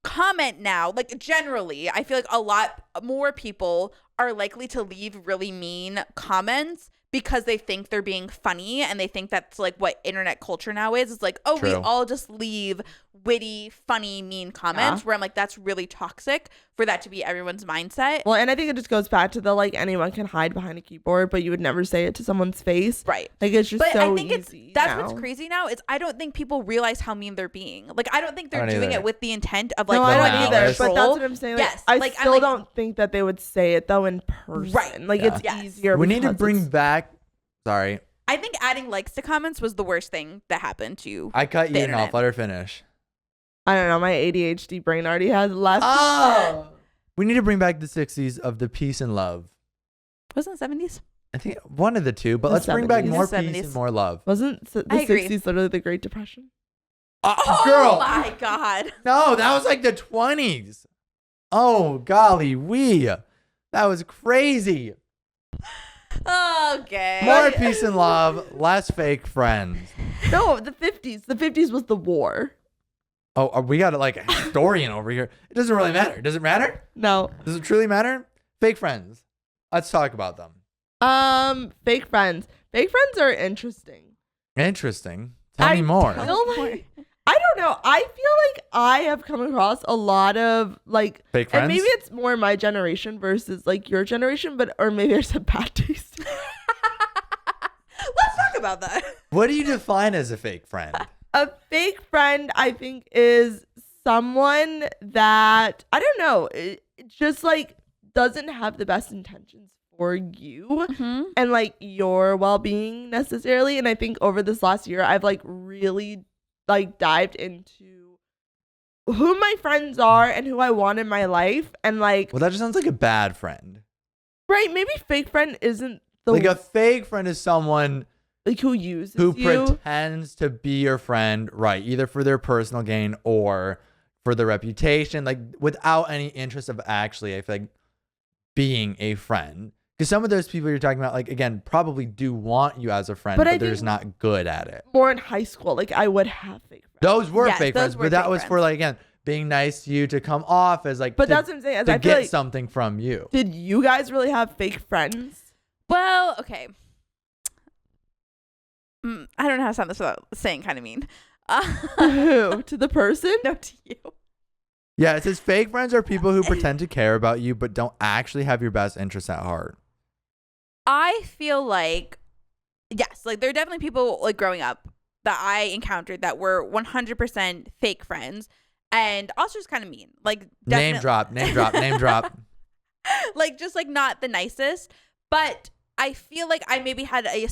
Speaker 3: comment now, like generally I feel like a lot more people are likely to leave really mean comments because they think they're being funny, and they think that's like what internet culture now is. It's like, oh, we
Speaker 1: True.
Speaker 3: all just leave witty, funny, mean comments, where I'm like, that's really toxic for that to be everyone's mindset.
Speaker 2: Well, and I think it just goes back to the, like, anyone can hide behind a keyboard, but you would never say it to someone's face.
Speaker 3: Right.
Speaker 2: Like, it's just
Speaker 3: But
Speaker 2: so
Speaker 3: I think
Speaker 2: easy
Speaker 3: that's
Speaker 2: now.
Speaker 3: what's crazy now is I don't think people realize how mean they're being. Like, I don't think they're
Speaker 1: I don't
Speaker 3: doing
Speaker 1: either.
Speaker 3: it with the intent of like,
Speaker 2: No, I don't
Speaker 1: malice.
Speaker 2: either. But
Speaker 3: troll.
Speaker 2: that's what I'm saying. Like,
Speaker 3: Yes,
Speaker 2: I
Speaker 3: like, I'm
Speaker 2: still
Speaker 3: like-
Speaker 2: don't think that they would say it, though, in person.
Speaker 3: Right.
Speaker 2: Like,
Speaker 1: Yeah.
Speaker 2: it's
Speaker 3: Yes.
Speaker 2: easier.
Speaker 1: We need to
Speaker 2: because
Speaker 1: bring
Speaker 2: it's-
Speaker 1: back. Sorry,
Speaker 3: I think adding likes to comments was the worst thing that happened to.
Speaker 1: I cut
Speaker 3: The
Speaker 1: you off.
Speaker 3: internet.
Speaker 1: Let her finish.
Speaker 2: I don't know. My ADHD brain already has left.
Speaker 1: Oh. We need to bring back the 60s of the peace and love.
Speaker 3: Wasn't it 70s?
Speaker 1: I think one of the two, but
Speaker 2: The
Speaker 1: let's bring back
Speaker 2: 70s.
Speaker 1: more
Speaker 3: The
Speaker 1: peace
Speaker 3: 70s.
Speaker 1: and more love.
Speaker 2: Wasn't the
Speaker 3: I agree.
Speaker 2: 60s literally the Great Depression?
Speaker 3: Oh
Speaker 1: Girl,
Speaker 3: my god.
Speaker 1: no, that was like the 20s. Oh, golly wee. That was crazy.
Speaker 3: Okay.
Speaker 1: More peace and love, less fake friends.
Speaker 2: No, the 50s. The 50s was the war.
Speaker 1: Oh, we got like a historian over here. It doesn't really matter. Does it matter?
Speaker 2: No.
Speaker 1: Does it truly matter? Fake friends. Let's talk about them.
Speaker 2: Fake friends. Fake friends are interesting.
Speaker 1: Interesting. Tell me more.
Speaker 2: I don't know. I feel like I have come across a lot of like
Speaker 1: Fake
Speaker 2: and
Speaker 1: friends?
Speaker 2: maybe it's more my generation versus like your generation, but or maybe there's a bad taste.
Speaker 3: Let's talk about that.
Speaker 1: What do you define as a fake friend?
Speaker 2: A fake friend, I think, is someone that I don't know, it just like doesn't have the best intentions for you and like your well-being necessarily. And I think over this last year, I've like really like dived into who my friends are and who I want in my life. And like,
Speaker 1: Well, that just sounds like a bad friend.
Speaker 2: right, maybe fake friend isn't the
Speaker 1: Like a fake friend is someone
Speaker 2: like who uses
Speaker 1: who
Speaker 2: you.
Speaker 1: pretends to be your friend, right? Either for their personal gain or for their reputation, like without any interest of actually, I feel like, being a friend. Because some of those people you're talking about, like, again, probably do want you as a friend,
Speaker 2: But
Speaker 1: but
Speaker 2: I
Speaker 1: they're
Speaker 2: think-
Speaker 1: just not good at it.
Speaker 2: More in high school, like I would have fake friends.
Speaker 1: Those were
Speaker 3: Yes,
Speaker 1: fake
Speaker 3: those
Speaker 1: friends,
Speaker 3: were
Speaker 1: but that
Speaker 3: fake
Speaker 1: was for,
Speaker 3: friends.
Speaker 1: like, again, being nice to you to come off as, like,
Speaker 2: But
Speaker 1: to,
Speaker 2: that's what I'm saying. As
Speaker 1: to
Speaker 2: I feel
Speaker 1: get
Speaker 2: like,
Speaker 1: something from you.
Speaker 2: did you guys really have fake friends?
Speaker 3: Well, okay. I don't know how to sound this without saying kind of mean.
Speaker 2: Who? To the person?
Speaker 3: No, to you.
Speaker 1: Yeah, it says fake friends are people who pretend to care about you, but don't actually have your best interests at heart.
Speaker 3: I feel like, yes, like there are definitely people like growing up that I encountered that were 100% fake friends, and also just kind of mean. Like
Speaker 1: Name
Speaker 3: definite-
Speaker 1: drop, name drop, name drop.
Speaker 3: like just like not the nicest. But I feel like I maybe had a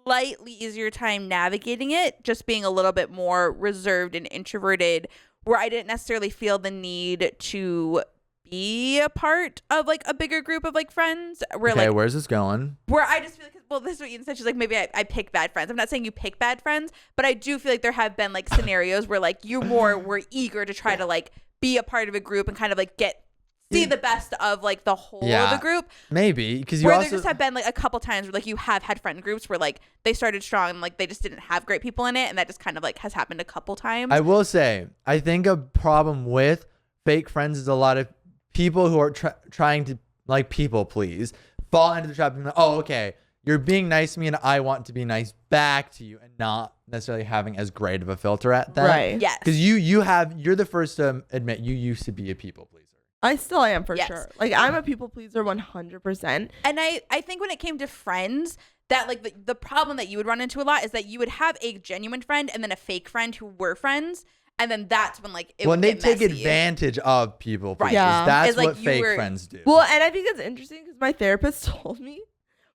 Speaker 3: slightly easier time navigating it, just being a little bit more reserved and introverted, where I didn't necessarily feel the need to be a part of like a bigger group of like friends. Where
Speaker 1: Okay,
Speaker 3: like
Speaker 1: where's this going?
Speaker 3: where I just feel like, well, this is what Ian said. She's like, maybe I pick bad friends. I'm not saying you pick bad friends, but I do feel like there have been like scenarios where like you more were eager to try to like be a part of a group and kind of like see the best of like the whole of
Speaker 1: Yeah.
Speaker 3: the group.
Speaker 1: Maybe, because you
Speaker 3: Where
Speaker 1: also...
Speaker 3: there just have been like a couple times where like you have had friend groups where like they started strong and like they just didn't have great people in it, and that just kind of like has happened a couple times.
Speaker 1: I will say, I think a problem with fake friends is a lot of people who are trying to like people please fall into the trap and be like, oh, okay, you're being nice to me and I want to be nice back to you, and not necessarily having as great of a filter at that.
Speaker 2: Right.
Speaker 3: Yes.
Speaker 1: Because you're the first to admit you used to be a people pleaser.
Speaker 2: I still am for
Speaker 3: Yes.
Speaker 2: sure. Like I'm a people pleaser 100%.
Speaker 3: And I think when it came to friends, that like the problem that you would run into a lot is that you would have a genuine friend and then a fake friend who were friends. And then that's when like it
Speaker 1: when
Speaker 3: would
Speaker 1: they
Speaker 3: get
Speaker 1: take
Speaker 3: messy.
Speaker 1: advantage of people.
Speaker 3: Right.
Speaker 2: Yeah.
Speaker 1: That's
Speaker 3: It's like
Speaker 1: what
Speaker 3: you
Speaker 1: fake
Speaker 3: were-
Speaker 1: friends do.
Speaker 2: Well, and I think it's interesting because my therapist told me,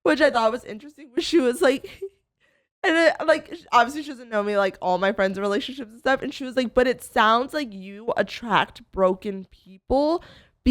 Speaker 2: which I thought was interesting, was she was like, and like obviously she doesn't know me like all my friends' relationships and stuff, and she was like, but it sounds like you attract broken people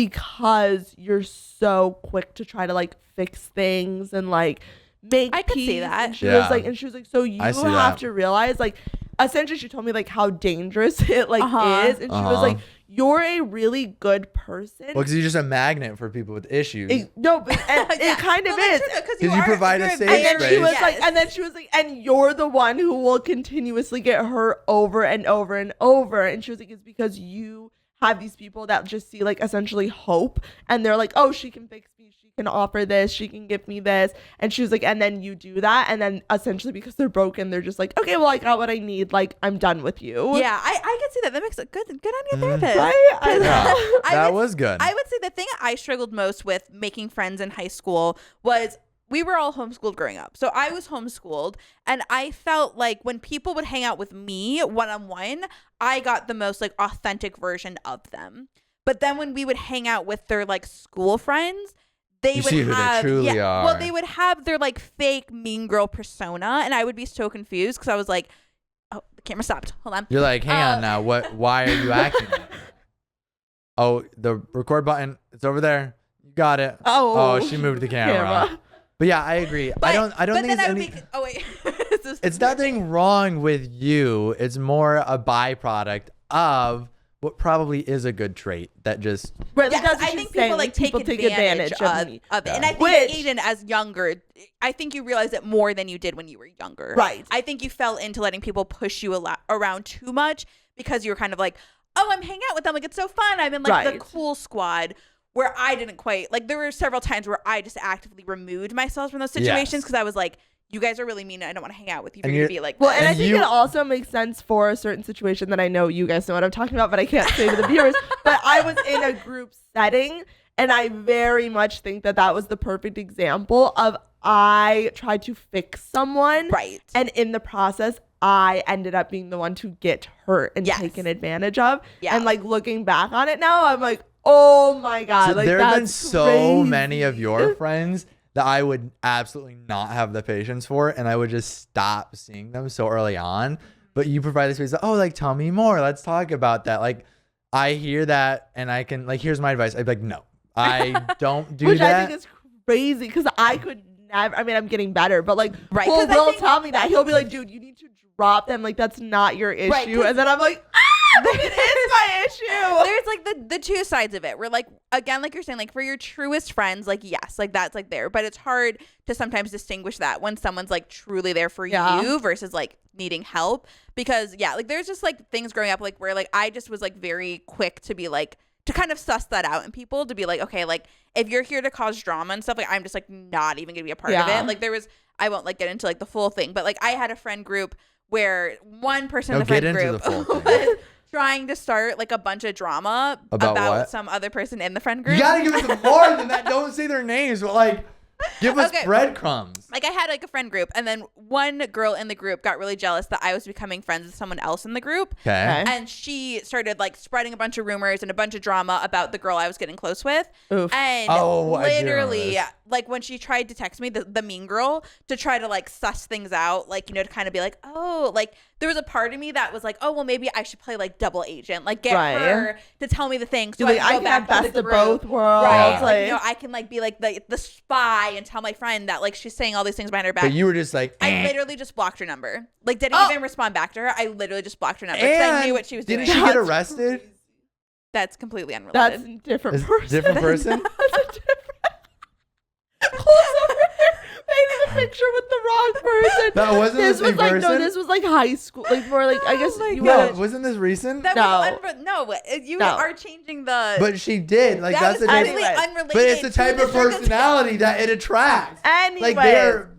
Speaker 2: because you're so quick to try to like fix things and like make
Speaker 3: I could see
Speaker 2: peace.
Speaker 3: that.
Speaker 2: And she
Speaker 1: Yeah.
Speaker 2: was like, and she was like, so you
Speaker 1: I see
Speaker 2: have
Speaker 1: that.
Speaker 2: to realize like, essentially she told me like how dangerous it like is, and she was
Speaker 1: Uh-huh.
Speaker 2: like, you're a really good person.
Speaker 1: Well, because you're just a magnet for people with issues.
Speaker 2: No, but and
Speaker 3: Yeah.
Speaker 2: it kind of
Speaker 3: Well,
Speaker 2: is.
Speaker 3: that's true, 'cause
Speaker 1: 'Cause you provide a
Speaker 3: you're
Speaker 1: safe
Speaker 2: And then she
Speaker 1: space.
Speaker 2: was
Speaker 3: Yes.
Speaker 2: like, and then she was like, and you're the one who will continuously get hurt over and over and over. And she was like, it's because you have these people that just see like essentially hope, and they're like, oh, she can fix me, she can offer this, she can give me this. And she was like, and then you do that, and then essentially because they're broken, they're just like, okay, well, I got what I need, like I'm done with you.
Speaker 3: Yeah, I could see that. That makes it good on your
Speaker 1: Mhm.
Speaker 3: therapist.
Speaker 2: Right? I
Speaker 3: Because-
Speaker 1: Yeah,
Speaker 2: know.
Speaker 3: I
Speaker 1: that
Speaker 3: would-
Speaker 1: was good.
Speaker 3: I would say the thing I struggled most with making friends in high school was we were all homeschooled growing up. So I was homeschooled, and I felt like when people would hang out with me one-on-one, I got the most like authentic version of them. But then when we would hang out with their like school friends, they
Speaker 1: You
Speaker 3: would
Speaker 1: see who they
Speaker 3: have
Speaker 1: truly
Speaker 3: Well,
Speaker 1: are.
Speaker 3: they would have their like fake mean girl persona, and I would be so confused because I was like, "Oh, the camera stopped. Hold on."
Speaker 1: You're like, hang on now. What? Why are you acting like that? Oh, the record button. It's over there. You got it.
Speaker 2: Oh,
Speaker 1: she moved the camera. But yeah, I agree. I don't
Speaker 3: But
Speaker 1: think
Speaker 3: then
Speaker 1: it's
Speaker 3: I would
Speaker 1: any.
Speaker 3: be. Oh wait.
Speaker 1: It's nothing wrong with you. It's more a byproduct of what probably is a good trait that just.
Speaker 2: Right,
Speaker 3: Yes,
Speaker 2: like, that's what
Speaker 3: I
Speaker 2: she's
Speaker 3: think
Speaker 2: saying,
Speaker 3: people like take advantage of
Speaker 2: me.
Speaker 3: it.
Speaker 1: Yeah.
Speaker 3: And I think
Speaker 2: Which-
Speaker 3: Aiden, as younger, I think you realize it more than you did when you were younger.
Speaker 2: Right.
Speaker 3: I think you fell into letting people push you around too much because you were kind of like, oh, I'm hanging out with them. Like, it's so fun. I'm in like the
Speaker 2: Right.
Speaker 3: cool squad. Where I didn't quite, like, there were several times where I just actively removed myself from those situations
Speaker 1: Yes.
Speaker 3: because I was like, you guys are really mean. I don't want to hang out with you.
Speaker 1: And
Speaker 3: You're going to
Speaker 1: you're-
Speaker 3: be like,
Speaker 2: Well,
Speaker 3: this.
Speaker 2: and I
Speaker 1: And
Speaker 2: think
Speaker 1: you-
Speaker 2: it also makes sense for a certain situation that I know you guys know what I'm talking about, but I can't say to the viewers. But I was in a group setting, and I very much think that that was the perfect example of I tried to fix someone,
Speaker 3: Right.
Speaker 2: and in the process, I ended up being the one to get hurt and
Speaker 3: Yes.
Speaker 2: taken advantage of.
Speaker 3: Yeah.
Speaker 2: And like looking back on it now, I'm like, oh my god,
Speaker 1: So
Speaker 2: like
Speaker 1: there have been
Speaker 2: that's
Speaker 1: so many of
Speaker 2: crazy.
Speaker 1: your friends that I would absolutely not have the patience for, and I would just stop seeing them so early on. But you provide this space. Oh, like tell me more. Let's talk about that. Like I hear that, and I can like here's my advice. I'd be like, no, I don't do
Speaker 2: Which
Speaker 1: that.
Speaker 2: I think is crazy because I could never. I mean, I'm getting better, but like,
Speaker 3: Right,
Speaker 2: Cole
Speaker 3: 'cause I
Speaker 2: will
Speaker 3: think-
Speaker 2: tell me that he'll be like, "Dude, you need to drop them. Like, that's not your issue."
Speaker 3: Right, 'cause-
Speaker 2: and then I'm like, "It is my issue."
Speaker 3: There's like the two sides of it where like again like you're saying like for your truest friends like yes like that's like there but it's hard to sometimes distinguish that when someone's like truly there for
Speaker 2: Yeah.
Speaker 3: you versus like needing help because yeah like there's just like things growing up like where like I just was like very quick to be like to kind of suss that out in people to be like okay like if you're here to cause drama and stuff like I'm just like not even gonna be a part of
Speaker 2: Yeah.
Speaker 3: it. Like there was I won't like get into like the full thing but like I had a friend group where one person
Speaker 1: No,
Speaker 3: in the
Speaker 1: get
Speaker 3: friend
Speaker 1: into
Speaker 3: group
Speaker 1: the full thing.
Speaker 3: was trying to start like a bunch of drama
Speaker 1: About
Speaker 3: about
Speaker 1: what?
Speaker 3: some other person in the friend group.
Speaker 1: You gotta give us more than that. Don't say their names, but like give us
Speaker 3: Okay.
Speaker 1: breadcrumbs.
Speaker 3: Like I had like a friend group and then one girl in the group got really jealous that I was becoming friends with someone else in the group.
Speaker 1: Okay.
Speaker 3: And she started like spreading a bunch of rumors and a bunch of drama about the girl I was getting close with.
Speaker 2: Oof.
Speaker 3: And
Speaker 1: Oh, I do remember
Speaker 3: literally,
Speaker 1: this.
Speaker 3: like when she tried to text me, the mean girl, to try to like suss things out, like, you know, to kind of be like, oh, like there was a part of me that was like, oh, well, maybe I should play like double agent, like get
Speaker 2: Right.
Speaker 3: her to tell me the things. So
Speaker 2: Like,
Speaker 3: I
Speaker 2: I
Speaker 3: can go
Speaker 2: can have
Speaker 3: back to
Speaker 2: best
Speaker 3: the
Speaker 2: of
Speaker 3: group.
Speaker 2: both worlds.
Speaker 3: Right.
Speaker 1: Yeah.
Speaker 3: Like, you know, I can like be like the spy and tell my friend that like she's saying all these things behind her back.
Speaker 1: But you were just like,
Speaker 3: I literally just blocked her number. Like, didn't
Speaker 2: Oh.
Speaker 3: even respond back to her. I literally just blocked her number because I knew what she was doing.
Speaker 1: Didn't she get
Speaker 2: That's
Speaker 1: arrested?
Speaker 3: That's completely unrelated.
Speaker 2: That's a different
Speaker 1: Is
Speaker 2: person.
Speaker 1: different person?
Speaker 2: That's a different. Cole's over here painting a picture with the wrong person.
Speaker 1: That wasn't the
Speaker 2: This was
Speaker 1: same
Speaker 2: like
Speaker 1: person?
Speaker 2: no, this was like high school, like more like I guess
Speaker 3: my
Speaker 2: you
Speaker 1: No,
Speaker 2: were.
Speaker 1: wasn't this recent?
Speaker 3: That
Speaker 2: No.
Speaker 3: was you
Speaker 2: No.
Speaker 3: are changing the.
Speaker 1: But she did. Like
Speaker 3: that
Speaker 1: that's
Speaker 3: was
Speaker 1: the
Speaker 3: completely
Speaker 2: Anyway.
Speaker 3: unrelated.
Speaker 1: But it's the
Speaker 3: to
Speaker 1: type of
Speaker 3: circumstance.
Speaker 1: personality that it attracts.
Speaker 2: Anyway,
Speaker 1: Like they're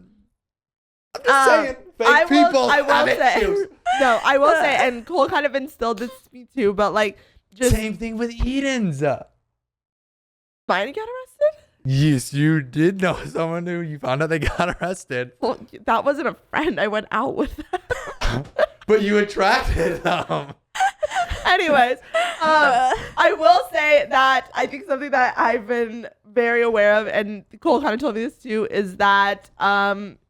Speaker 1: I'm just saying, fake people
Speaker 2: I will
Speaker 1: have
Speaker 2: say,
Speaker 1: issues.
Speaker 2: no, I will say, and Cole kind of instilled this to me too, but like just
Speaker 1: Same thing with Eden's.
Speaker 2: mine to get arrested.
Speaker 1: Yes, you did know someone who you found out they got arrested,
Speaker 2: Well, that wasn't a friend. I went out with them.
Speaker 1: but you attracted them.
Speaker 2: Anyways, I will say that I think something that I've been very aware of, and Cole kind of told me this too, is that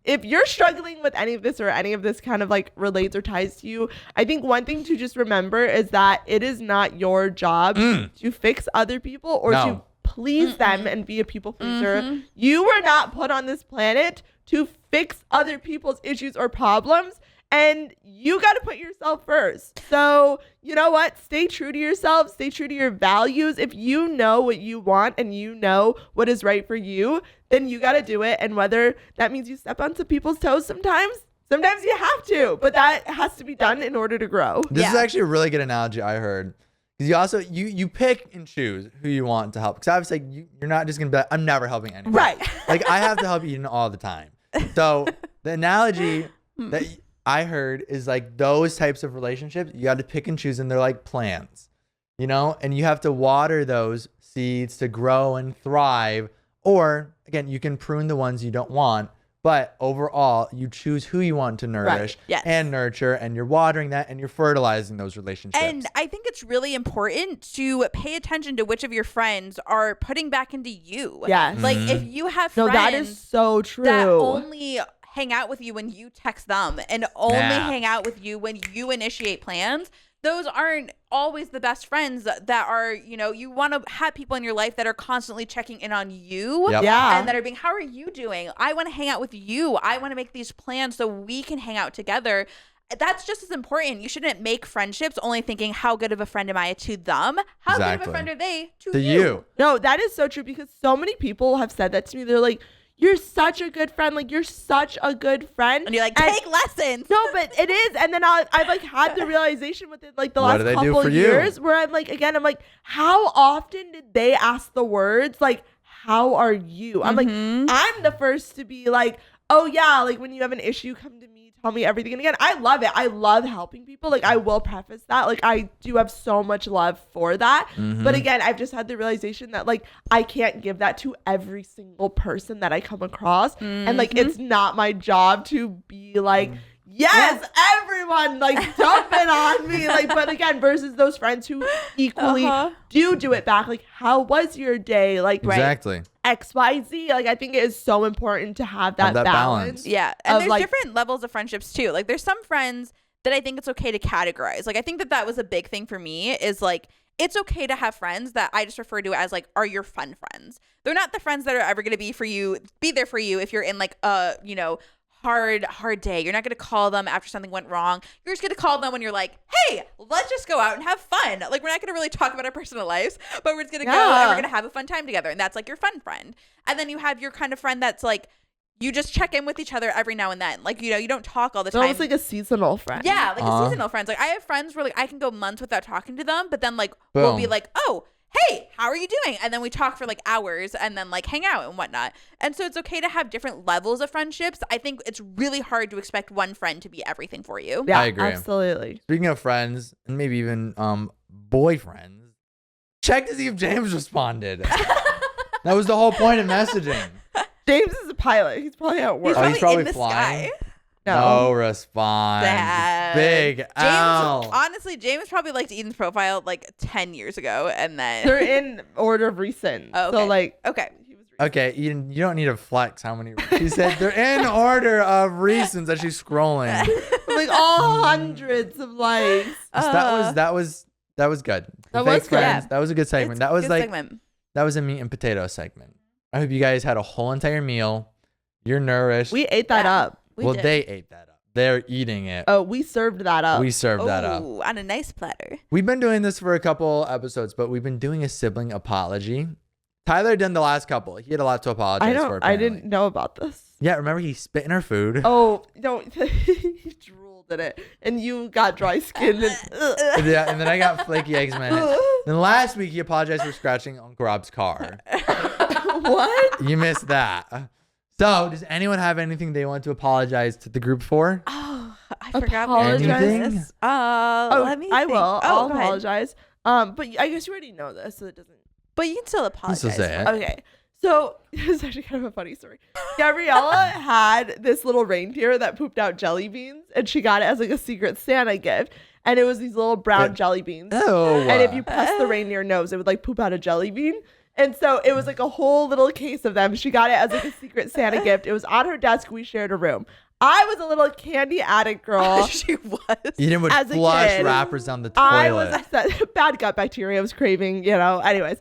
Speaker 2: if you're struggling with any of this or any of this kind of like relates or ties to you, I think one thing to just remember is that it is not your job to fix other people or to please them and be a people pleaser. You were not put on this planet to fix other people's issues or problems. And you got to put yourself first. So, you know what? Stay true to yourself. Stay true to your values. If you know what you want and you know what is right for you, then you got to do it. And whether that means you step on some people's toes sometimes you have to. But that has to be done in order to grow.
Speaker 1: This is actually a really good analogy I heard. Because you also, you pick and choose who you want to help. Because obviously you're not just going to be like, I'm never helping anyone.
Speaker 2: Right.
Speaker 1: Like, I have to help Eden all the time. So the analogy that I heard is like those types of relationships, you got to pick and choose, and they're like plants, you know, and you have to water those seeds to grow and thrive. Or again, you can prune the ones you don't want, but overall you choose who you want to nourish and nurture, and you're watering that and you're fertilizing those relationships.
Speaker 3: And I think it's really important to pay attention to which of your friends are putting back into you.
Speaker 2: Yes.
Speaker 3: Like if you have friends
Speaker 2: that is so true.
Speaker 3: that only hang out with you when you text them and only hang out with you when you initiate plans, those aren't always the best friends that are, you know, you want to have people in your life that are constantly checking in on you and that are being, how are you doing? I want to hang out with you. I want to make these plans so we can hang out together. That's just as important. You shouldn't make friendships only thinking, how good of a friend am I to them? How good of a friend are they to you?
Speaker 2: No, that is so true, because so many people have said that to me. They're like, you're such a good friend. Like, you're such a good friend.
Speaker 3: And you're like, take lessons.
Speaker 2: No, but it is. And then I've like had the realization within like the last couple of years where I'm like, how often did they ask the words like, how are you? I'm like, I'm the first to be like, oh yeah, like when you have an issue, come to me, tell me everything. And again, I love it. I love helping people. Like, I will preface that. Like, I do have so much love for that. But again, I've just had the realization that like, I can't give that to every single person that I come across. And like, it's not my job to be like, yes, everyone, like, dump it on me. Like, but again, versus those friends who equally do it back. Like, how was your day? Like,
Speaker 1: exactly.
Speaker 2: XYZ. Like, I think it is so important to have that balance.
Speaker 3: Yeah. And there's like, different levels of friendships too. Like, there's some friends that I think it's okay to categorize. Like, I think that was a big thing for me, is like, it's okay to have friends that I just refer to as like, are your fun friends. They're not the friends that are ever going to be there for you if you're in like a, you know, hard day. You're not going to call them after something went wrong. You're just going to call them when you're like, hey, let's just go out and have fun. Like, we're not going to really talk about our personal lives, but we're just going to go and we're going to have a fun time together. And that's like your fun friend. And then you have your kind of friend that's like, you just check in with each other every now and then. Like, you know, you don't talk all the time.
Speaker 2: It's like a seasonal friend.
Speaker 3: Yeah, like a seasonal friend. Like, I have friends where like I can go months without talking to them, but then like we'll be like, oh, hey, how are you doing? And then we talk for like hours and then like hang out and whatnot. And so it's okay to have different levels of friendships. I think it's really hard to expect one friend to be everything for you.
Speaker 2: Yeah,
Speaker 1: I agree.
Speaker 2: Absolutely.
Speaker 1: Speaking of friends, and maybe even boyfriends, check to see if James responded. That was the whole point of messaging.
Speaker 2: James is a pilot. He's probably at work.
Speaker 1: He's probably
Speaker 3: in the
Speaker 1: flying.
Speaker 3: sky.
Speaker 1: No response.
Speaker 3: Sad.
Speaker 1: Big L.
Speaker 3: Honestly, James probably liked Eden's profile like 10 years ago, and then
Speaker 2: they're in order of recent.
Speaker 3: Oh, okay.
Speaker 2: So like,
Speaker 3: he was
Speaker 1: okay, Eden, you don't need to flex how many. She said they're in order of recents as she's scrolling.
Speaker 2: like all hundreds of likes.
Speaker 1: So that was good.
Speaker 2: That was good.
Speaker 1: Friends, that was a good segment. That was like
Speaker 3: segment.
Speaker 1: That was a meat and potato segment. I hope you guys had a whole entire meal. You're nourished.
Speaker 2: We ate that up.
Speaker 1: They ate that up. They're eating it.
Speaker 2: Oh, we served that up.
Speaker 1: We served that up.
Speaker 3: On a nice platter.
Speaker 1: We've been doing this for a couple episodes, but we've been doing a sibling apology. Tyler did the last couple. He had a lot to apologize for. Apparently.
Speaker 2: I didn't know about this.
Speaker 1: Yeah, remember he spit in our food.
Speaker 2: Oh, no. He drooled in it. And you got dry skin.
Speaker 1: Yeah, and then I got flaky eggs in my head. Then last week he apologized for scratching Uncle Rob's car.
Speaker 2: What?
Speaker 1: You missed that. So, does anyone have anything they want to apologize to the group for?
Speaker 3: Oh, I forgot.
Speaker 1: Anything?
Speaker 3: Let me think.
Speaker 2: I will. I'll
Speaker 3: go ahead.
Speaker 2: apologize. But I guess you already know this, so it doesn't.
Speaker 3: But you can still apologize.
Speaker 1: Say it.
Speaker 2: Okay. So it's actually kind of a funny story. Gabriella had this little reindeer that pooped out jelly beans, and she got it as like a secret Santa gift. And it was these little brown jelly beans.
Speaker 1: Oh.
Speaker 2: And if you press the reindeer nose, it would like poop out a jelly bean. And so it was like a whole little case of them. She got it as like a secret Santa gift. It was on her desk. We shared a room. I was a little candy addict girl.
Speaker 3: She was.
Speaker 1: Eden would
Speaker 2: As a
Speaker 1: flush
Speaker 2: kid,
Speaker 1: wrappers down the toilet.
Speaker 2: I was upset. Bad gut bacteria. I was craving, anyways.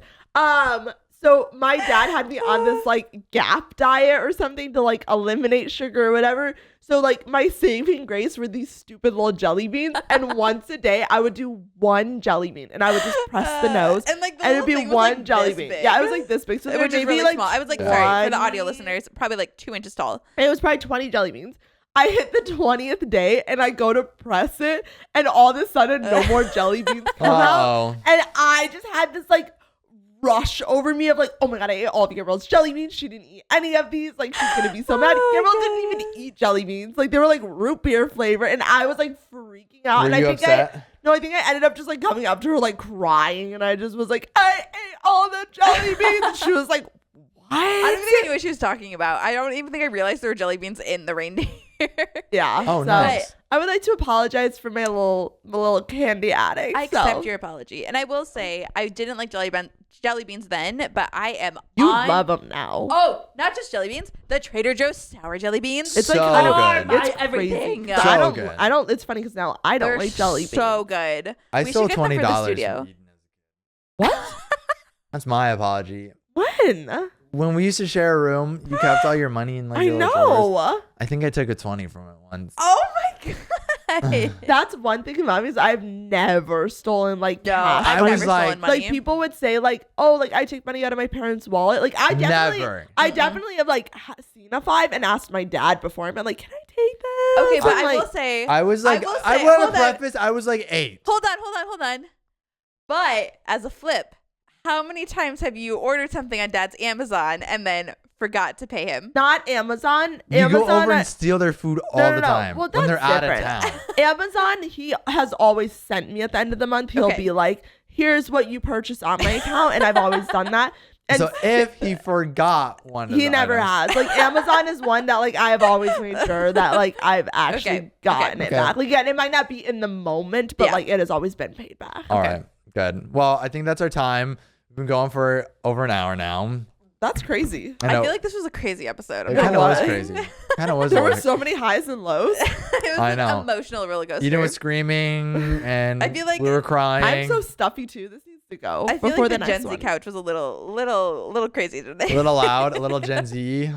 Speaker 2: So my dad had me on this like Gap diet or something to like eliminate sugar or whatever. So like my saving grace were these stupid little jelly beans, and once a day I would do one jelly bean, and I would just press the nose,
Speaker 3: and like
Speaker 2: and it'd be one
Speaker 3: like
Speaker 2: jelly
Speaker 3: this
Speaker 2: bean.
Speaker 3: big.
Speaker 2: Yeah, it was like this big. So
Speaker 3: Which is
Speaker 2: maybe
Speaker 3: really
Speaker 2: like
Speaker 3: small. I was like,
Speaker 1: Yeah.
Speaker 3: sorry for the audio listeners, probably like 2 inches tall.
Speaker 2: it was probably 20 jelly beans. I hit the 20th day and I go to press it, and all of a sudden no more jelly beans come out. And I just had this like rush over me of like, oh my God, I ate all of Gabrielle's jelly beans. She didn't eat any of these. Like, she's gonna be so mad. Gabrielle didn't even eat jelly beans. Like, they were like root beer flavor, and I was like freaking out.
Speaker 1: Were
Speaker 2: and
Speaker 1: you
Speaker 2: I think
Speaker 1: upset?
Speaker 2: I think I ended up just like coming up to her like crying, and I just was like, I ate all the jelly beans. And she was like, what?
Speaker 3: I don't even think I knew what she was talking about. I don't even think I realized there were jelly beans in the reindeer.
Speaker 2: Yeah.
Speaker 1: Oh,
Speaker 2: so
Speaker 1: nice.
Speaker 2: I would like to apologize for my little candy addict.
Speaker 3: I accept your apology. And I will say, I didn't like jelly beans then, but I am
Speaker 2: You
Speaker 3: on...
Speaker 2: love them now.
Speaker 3: Oh, not just jelly beans. The Trader Joe's sour jelly beans.
Speaker 2: It's
Speaker 1: So
Speaker 2: like I don't,
Speaker 1: good.
Speaker 3: It's
Speaker 2: it's
Speaker 3: everything.
Speaker 2: crazy.
Speaker 3: So
Speaker 2: I don't.
Speaker 1: good.
Speaker 2: I don't. It's funny because now I don't
Speaker 3: They're
Speaker 2: like jelly beans.
Speaker 3: so good.
Speaker 1: I
Speaker 3: We
Speaker 1: stole
Speaker 3: should get them for the
Speaker 1: $20
Speaker 3: studio.
Speaker 1: from Eden.
Speaker 2: What?
Speaker 1: That's my apology.
Speaker 2: When?
Speaker 1: When we used to share a room, you kept all your money in like
Speaker 2: I
Speaker 1: your little drawers.
Speaker 2: know.
Speaker 1: I think I took a 20 from it once.
Speaker 3: Oh my God.
Speaker 2: That's one thing about me is I've never stolen like
Speaker 3: No,
Speaker 2: cash.
Speaker 3: I've
Speaker 1: I was
Speaker 3: never stolen
Speaker 1: like-
Speaker 3: money.
Speaker 2: Like people would say like, oh, like I take money out of my parents' wallet. Like I definitely,
Speaker 1: Never.
Speaker 2: I definitely have like seen a 5 and asked my dad before. I'm like, can I take this?
Speaker 3: Okay, but
Speaker 2: I'm
Speaker 3: I
Speaker 2: like,
Speaker 3: will say...
Speaker 1: I was like,
Speaker 3: will
Speaker 1: I
Speaker 3: say-
Speaker 1: want to
Speaker 3: hold on.
Speaker 1: preface, I was like 8.
Speaker 3: Hold on. But as a flip, how many times have you ordered something on Dad's Amazon and then forgot to pay him?
Speaker 2: not Amazon.
Speaker 1: You
Speaker 2: Amazon.
Speaker 1: go over and steal their food all the time
Speaker 2: Well,
Speaker 1: when they're
Speaker 2: that's
Speaker 1: out of
Speaker 2: different.
Speaker 1: town.
Speaker 2: Amazon, he has always sent me at the end of the month. He'll
Speaker 3: Okay.
Speaker 2: be like, here's what you purchased on my account. And I've always done that. And
Speaker 1: So if he forgot one of
Speaker 2: he
Speaker 1: the
Speaker 2: never
Speaker 1: items-
Speaker 2: has. Like Amazon is one that like I've always made sure that like I've actually
Speaker 3: Okay.
Speaker 2: gotten it
Speaker 1: Okay.
Speaker 2: back. Like again, it might not be in the moment, but
Speaker 3: Yeah.
Speaker 2: like it has always been paid back.
Speaker 1: All right, good. Well, I think that's our time. We've been going for over an hour now.
Speaker 2: That's crazy.
Speaker 1: I know.
Speaker 3: I feel like this was a crazy episode.
Speaker 1: it
Speaker 2: know
Speaker 1: kind of was
Speaker 2: what?
Speaker 1: crazy. Kind of was.
Speaker 2: There were
Speaker 1: like-
Speaker 2: so many highs and lows.
Speaker 3: it was
Speaker 1: I
Speaker 3: an
Speaker 1: know.
Speaker 3: emotional roller coaster.
Speaker 1: Eden was screaming, and
Speaker 3: I feel like
Speaker 1: we were crying.
Speaker 2: I'm so stuffy too. This needs to go
Speaker 3: I feel
Speaker 2: before
Speaker 3: like
Speaker 2: the
Speaker 3: the
Speaker 2: next
Speaker 3: Gen Z
Speaker 2: one.
Speaker 3: couch was a little crazy today.
Speaker 1: a little loud, a little Gen Z.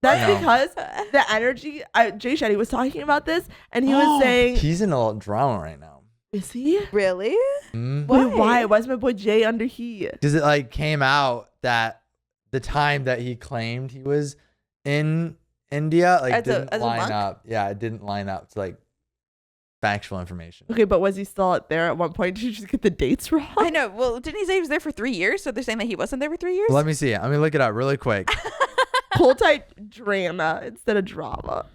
Speaker 2: That's
Speaker 1: I know.
Speaker 2: because the energy. Jay Shetty was talking about this, and he was saying,
Speaker 1: He's in a little drama right now.
Speaker 2: "Is he?
Speaker 3: Really?
Speaker 1: Mm.
Speaker 3: Why?
Speaker 2: Wait, why? Why's my boy Jay under heat?"
Speaker 1: Because it like came out that the time that he claimed he was in India like
Speaker 3: As a-
Speaker 1: didn't
Speaker 3: as a
Speaker 1: line
Speaker 3: monk?
Speaker 1: up. Yeah, it didn't line up to like factual information.
Speaker 2: Okay, but was he still out there at one point? Did you just get the dates wrong?
Speaker 3: I know. Well, didn't he say he was there for 3 years? So they're saying that he wasn't there for 3 years?
Speaker 1: Let me see. Let me look it up really quick.
Speaker 2: Pull tight drama instead of drama.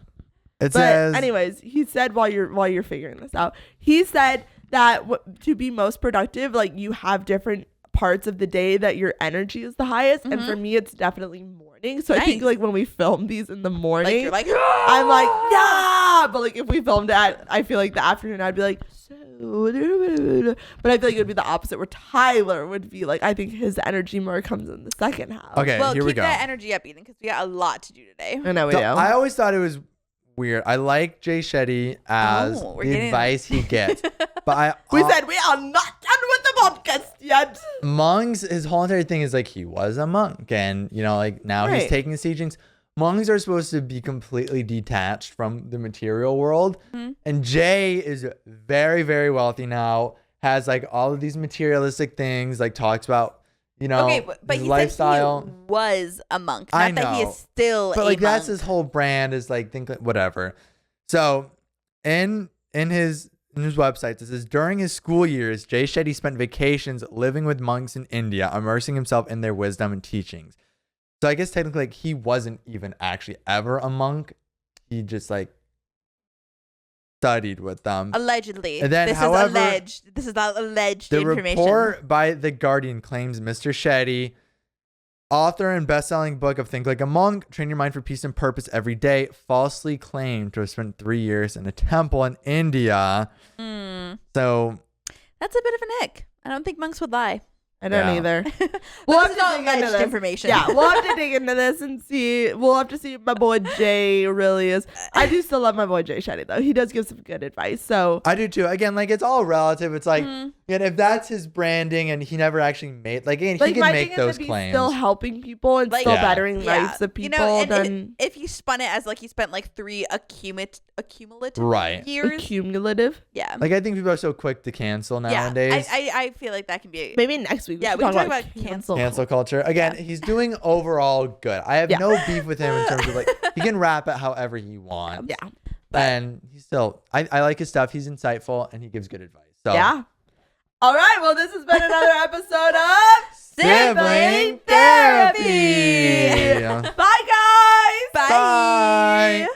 Speaker 1: It
Speaker 2: But
Speaker 1: says
Speaker 2: anyways, he said while you're figuring this out, he said that to be most productive, like you have different parts of the day that your energy is the highest, and for me, it's definitely morning. So I think
Speaker 3: Nice.
Speaker 2: like when we film these in the
Speaker 3: Like
Speaker 2: morning,
Speaker 3: you're like,
Speaker 2: I'm like, yeah. But like if we filmed at, I feel like the afternoon, I'd be like, so. But I feel like it would be the opposite, where Tyler would be like, I think his energy more comes in the second half.
Speaker 1: okay.
Speaker 3: well,
Speaker 1: here
Speaker 3: keep
Speaker 1: we go.
Speaker 3: that energy up, Eden, because we got a lot to do today.
Speaker 2: I know we
Speaker 1: So
Speaker 2: do.
Speaker 1: I always thought it was weird. I like Jay Shetty as
Speaker 3: Oh, we're
Speaker 1: the
Speaker 3: getting-
Speaker 1: advice he gets, but I
Speaker 2: we said we are not done with the podcast yet.
Speaker 1: monks. His whole entire thing is like he was a monk, and you know, like now he's
Speaker 2: Right.
Speaker 1: taking his teachings. Monks are supposed to be completely detached from the material world, and Jay is very, very wealthy now. Has like all of these materialistic things. Like talks about
Speaker 3: Okay, but
Speaker 1: his
Speaker 3: he
Speaker 1: lifestyle.
Speaker 3: said he was a monk, not
Speaker 1: I
Speaker 3: that he
Speaker 1: know.
Speaker 3: is still
Speaker 1: But
Speaker 3: a
Speaker 1: like
Speaker 3: monk.
Speaker 1: that's his whole brand is like think whatever. So in his website it says during his school years, Jay Shetty spent vacations living with monks in India, immersing himself in their wisdom and teachings. So I guess technically like he wasn't even actually ever a monk. He just like studied with them.
Speaker 3: Allegedly.
Speaker 1: And then,
Speaker 3: this
Speaker 1: however,
Speaker 3: is alleged. This is not alleged
Speaker 1: The
Speaker 3: information.
Speaker 1: report by The Guardian claims Mr. Shetty author and best-selling book of Think Like a Monk, Train Your Mind for Peace and Purpose Every Day, falsely claimed to have spent 3 years in a temple in India. So
Speaker 3: that's a bit of an ick. I don't think monks would lie.
Speaker 2: I don't
Speaker 1: Yeah.
Speaker 2: either.
Speaker 3: We'll
Speaker 2: have
Speaker 3: have
Speaker 2: to dig into
Speaker 3: alleged
Speaker 2: this.
Speaker 3: information.
Speaker 2: Yeah, we'll have to dig into this and see. We'll have to see if my boy Jay really is. I do still love my boy Jay Shetty, though. He does give some good advice. So
Speaker 1: I do too. Again, like it's all relative. It's like, and if that's his branding and he never actually made, like, again, he can
Speaker 2: my
Speaker 1: make
Speaker 2: thing
Speaker 1: those
Speaker 2: is if he's
Speaker 1: claims.
Speaker 2: still helping people and
Speaker 3: Like-
Speaker 2: still
Speaker 1: Yeah.
Speaker 2: bettering lives of
Speaker 3: You
Speaker 2: people,
Speaker 3: know, and
Speaker 2: then
Speaker 3: if you spun it as like he spent like 3 accumulative
Speaker 1: Right.
Speaker 3: years,
Speaker 2: cumulative.
Speaker 3: yeah,
Speaker 1: Like I think people are so quick to cancel nowadays.
Speaker 3: Yeah, I feel like that can be.
Speaker 2: Maybe next week.
Speaker 3: Yeah,
Speaker 2: should
Speaker 3: we can talk
Speaker 2: about
Speaker 3: about cancel
Speaker 1: Cancel culture. Again, he's doing overall good. I have
Speaker 2: Yeah.
Speaker 1: no beef with him in terms of like he can rap it however he wants.
Speaker 2: Yeah.
Speaker 1: And he's still I like his stuff. He's insightful and he gives good advice. So
Speaker 2: Yeah. All right. Well, this has been another episode of
Speaker 1: Sibling Therapy.
Speaker 2: Bye, guys.
Speaker 3: Bye.
Speaker 1: Bye.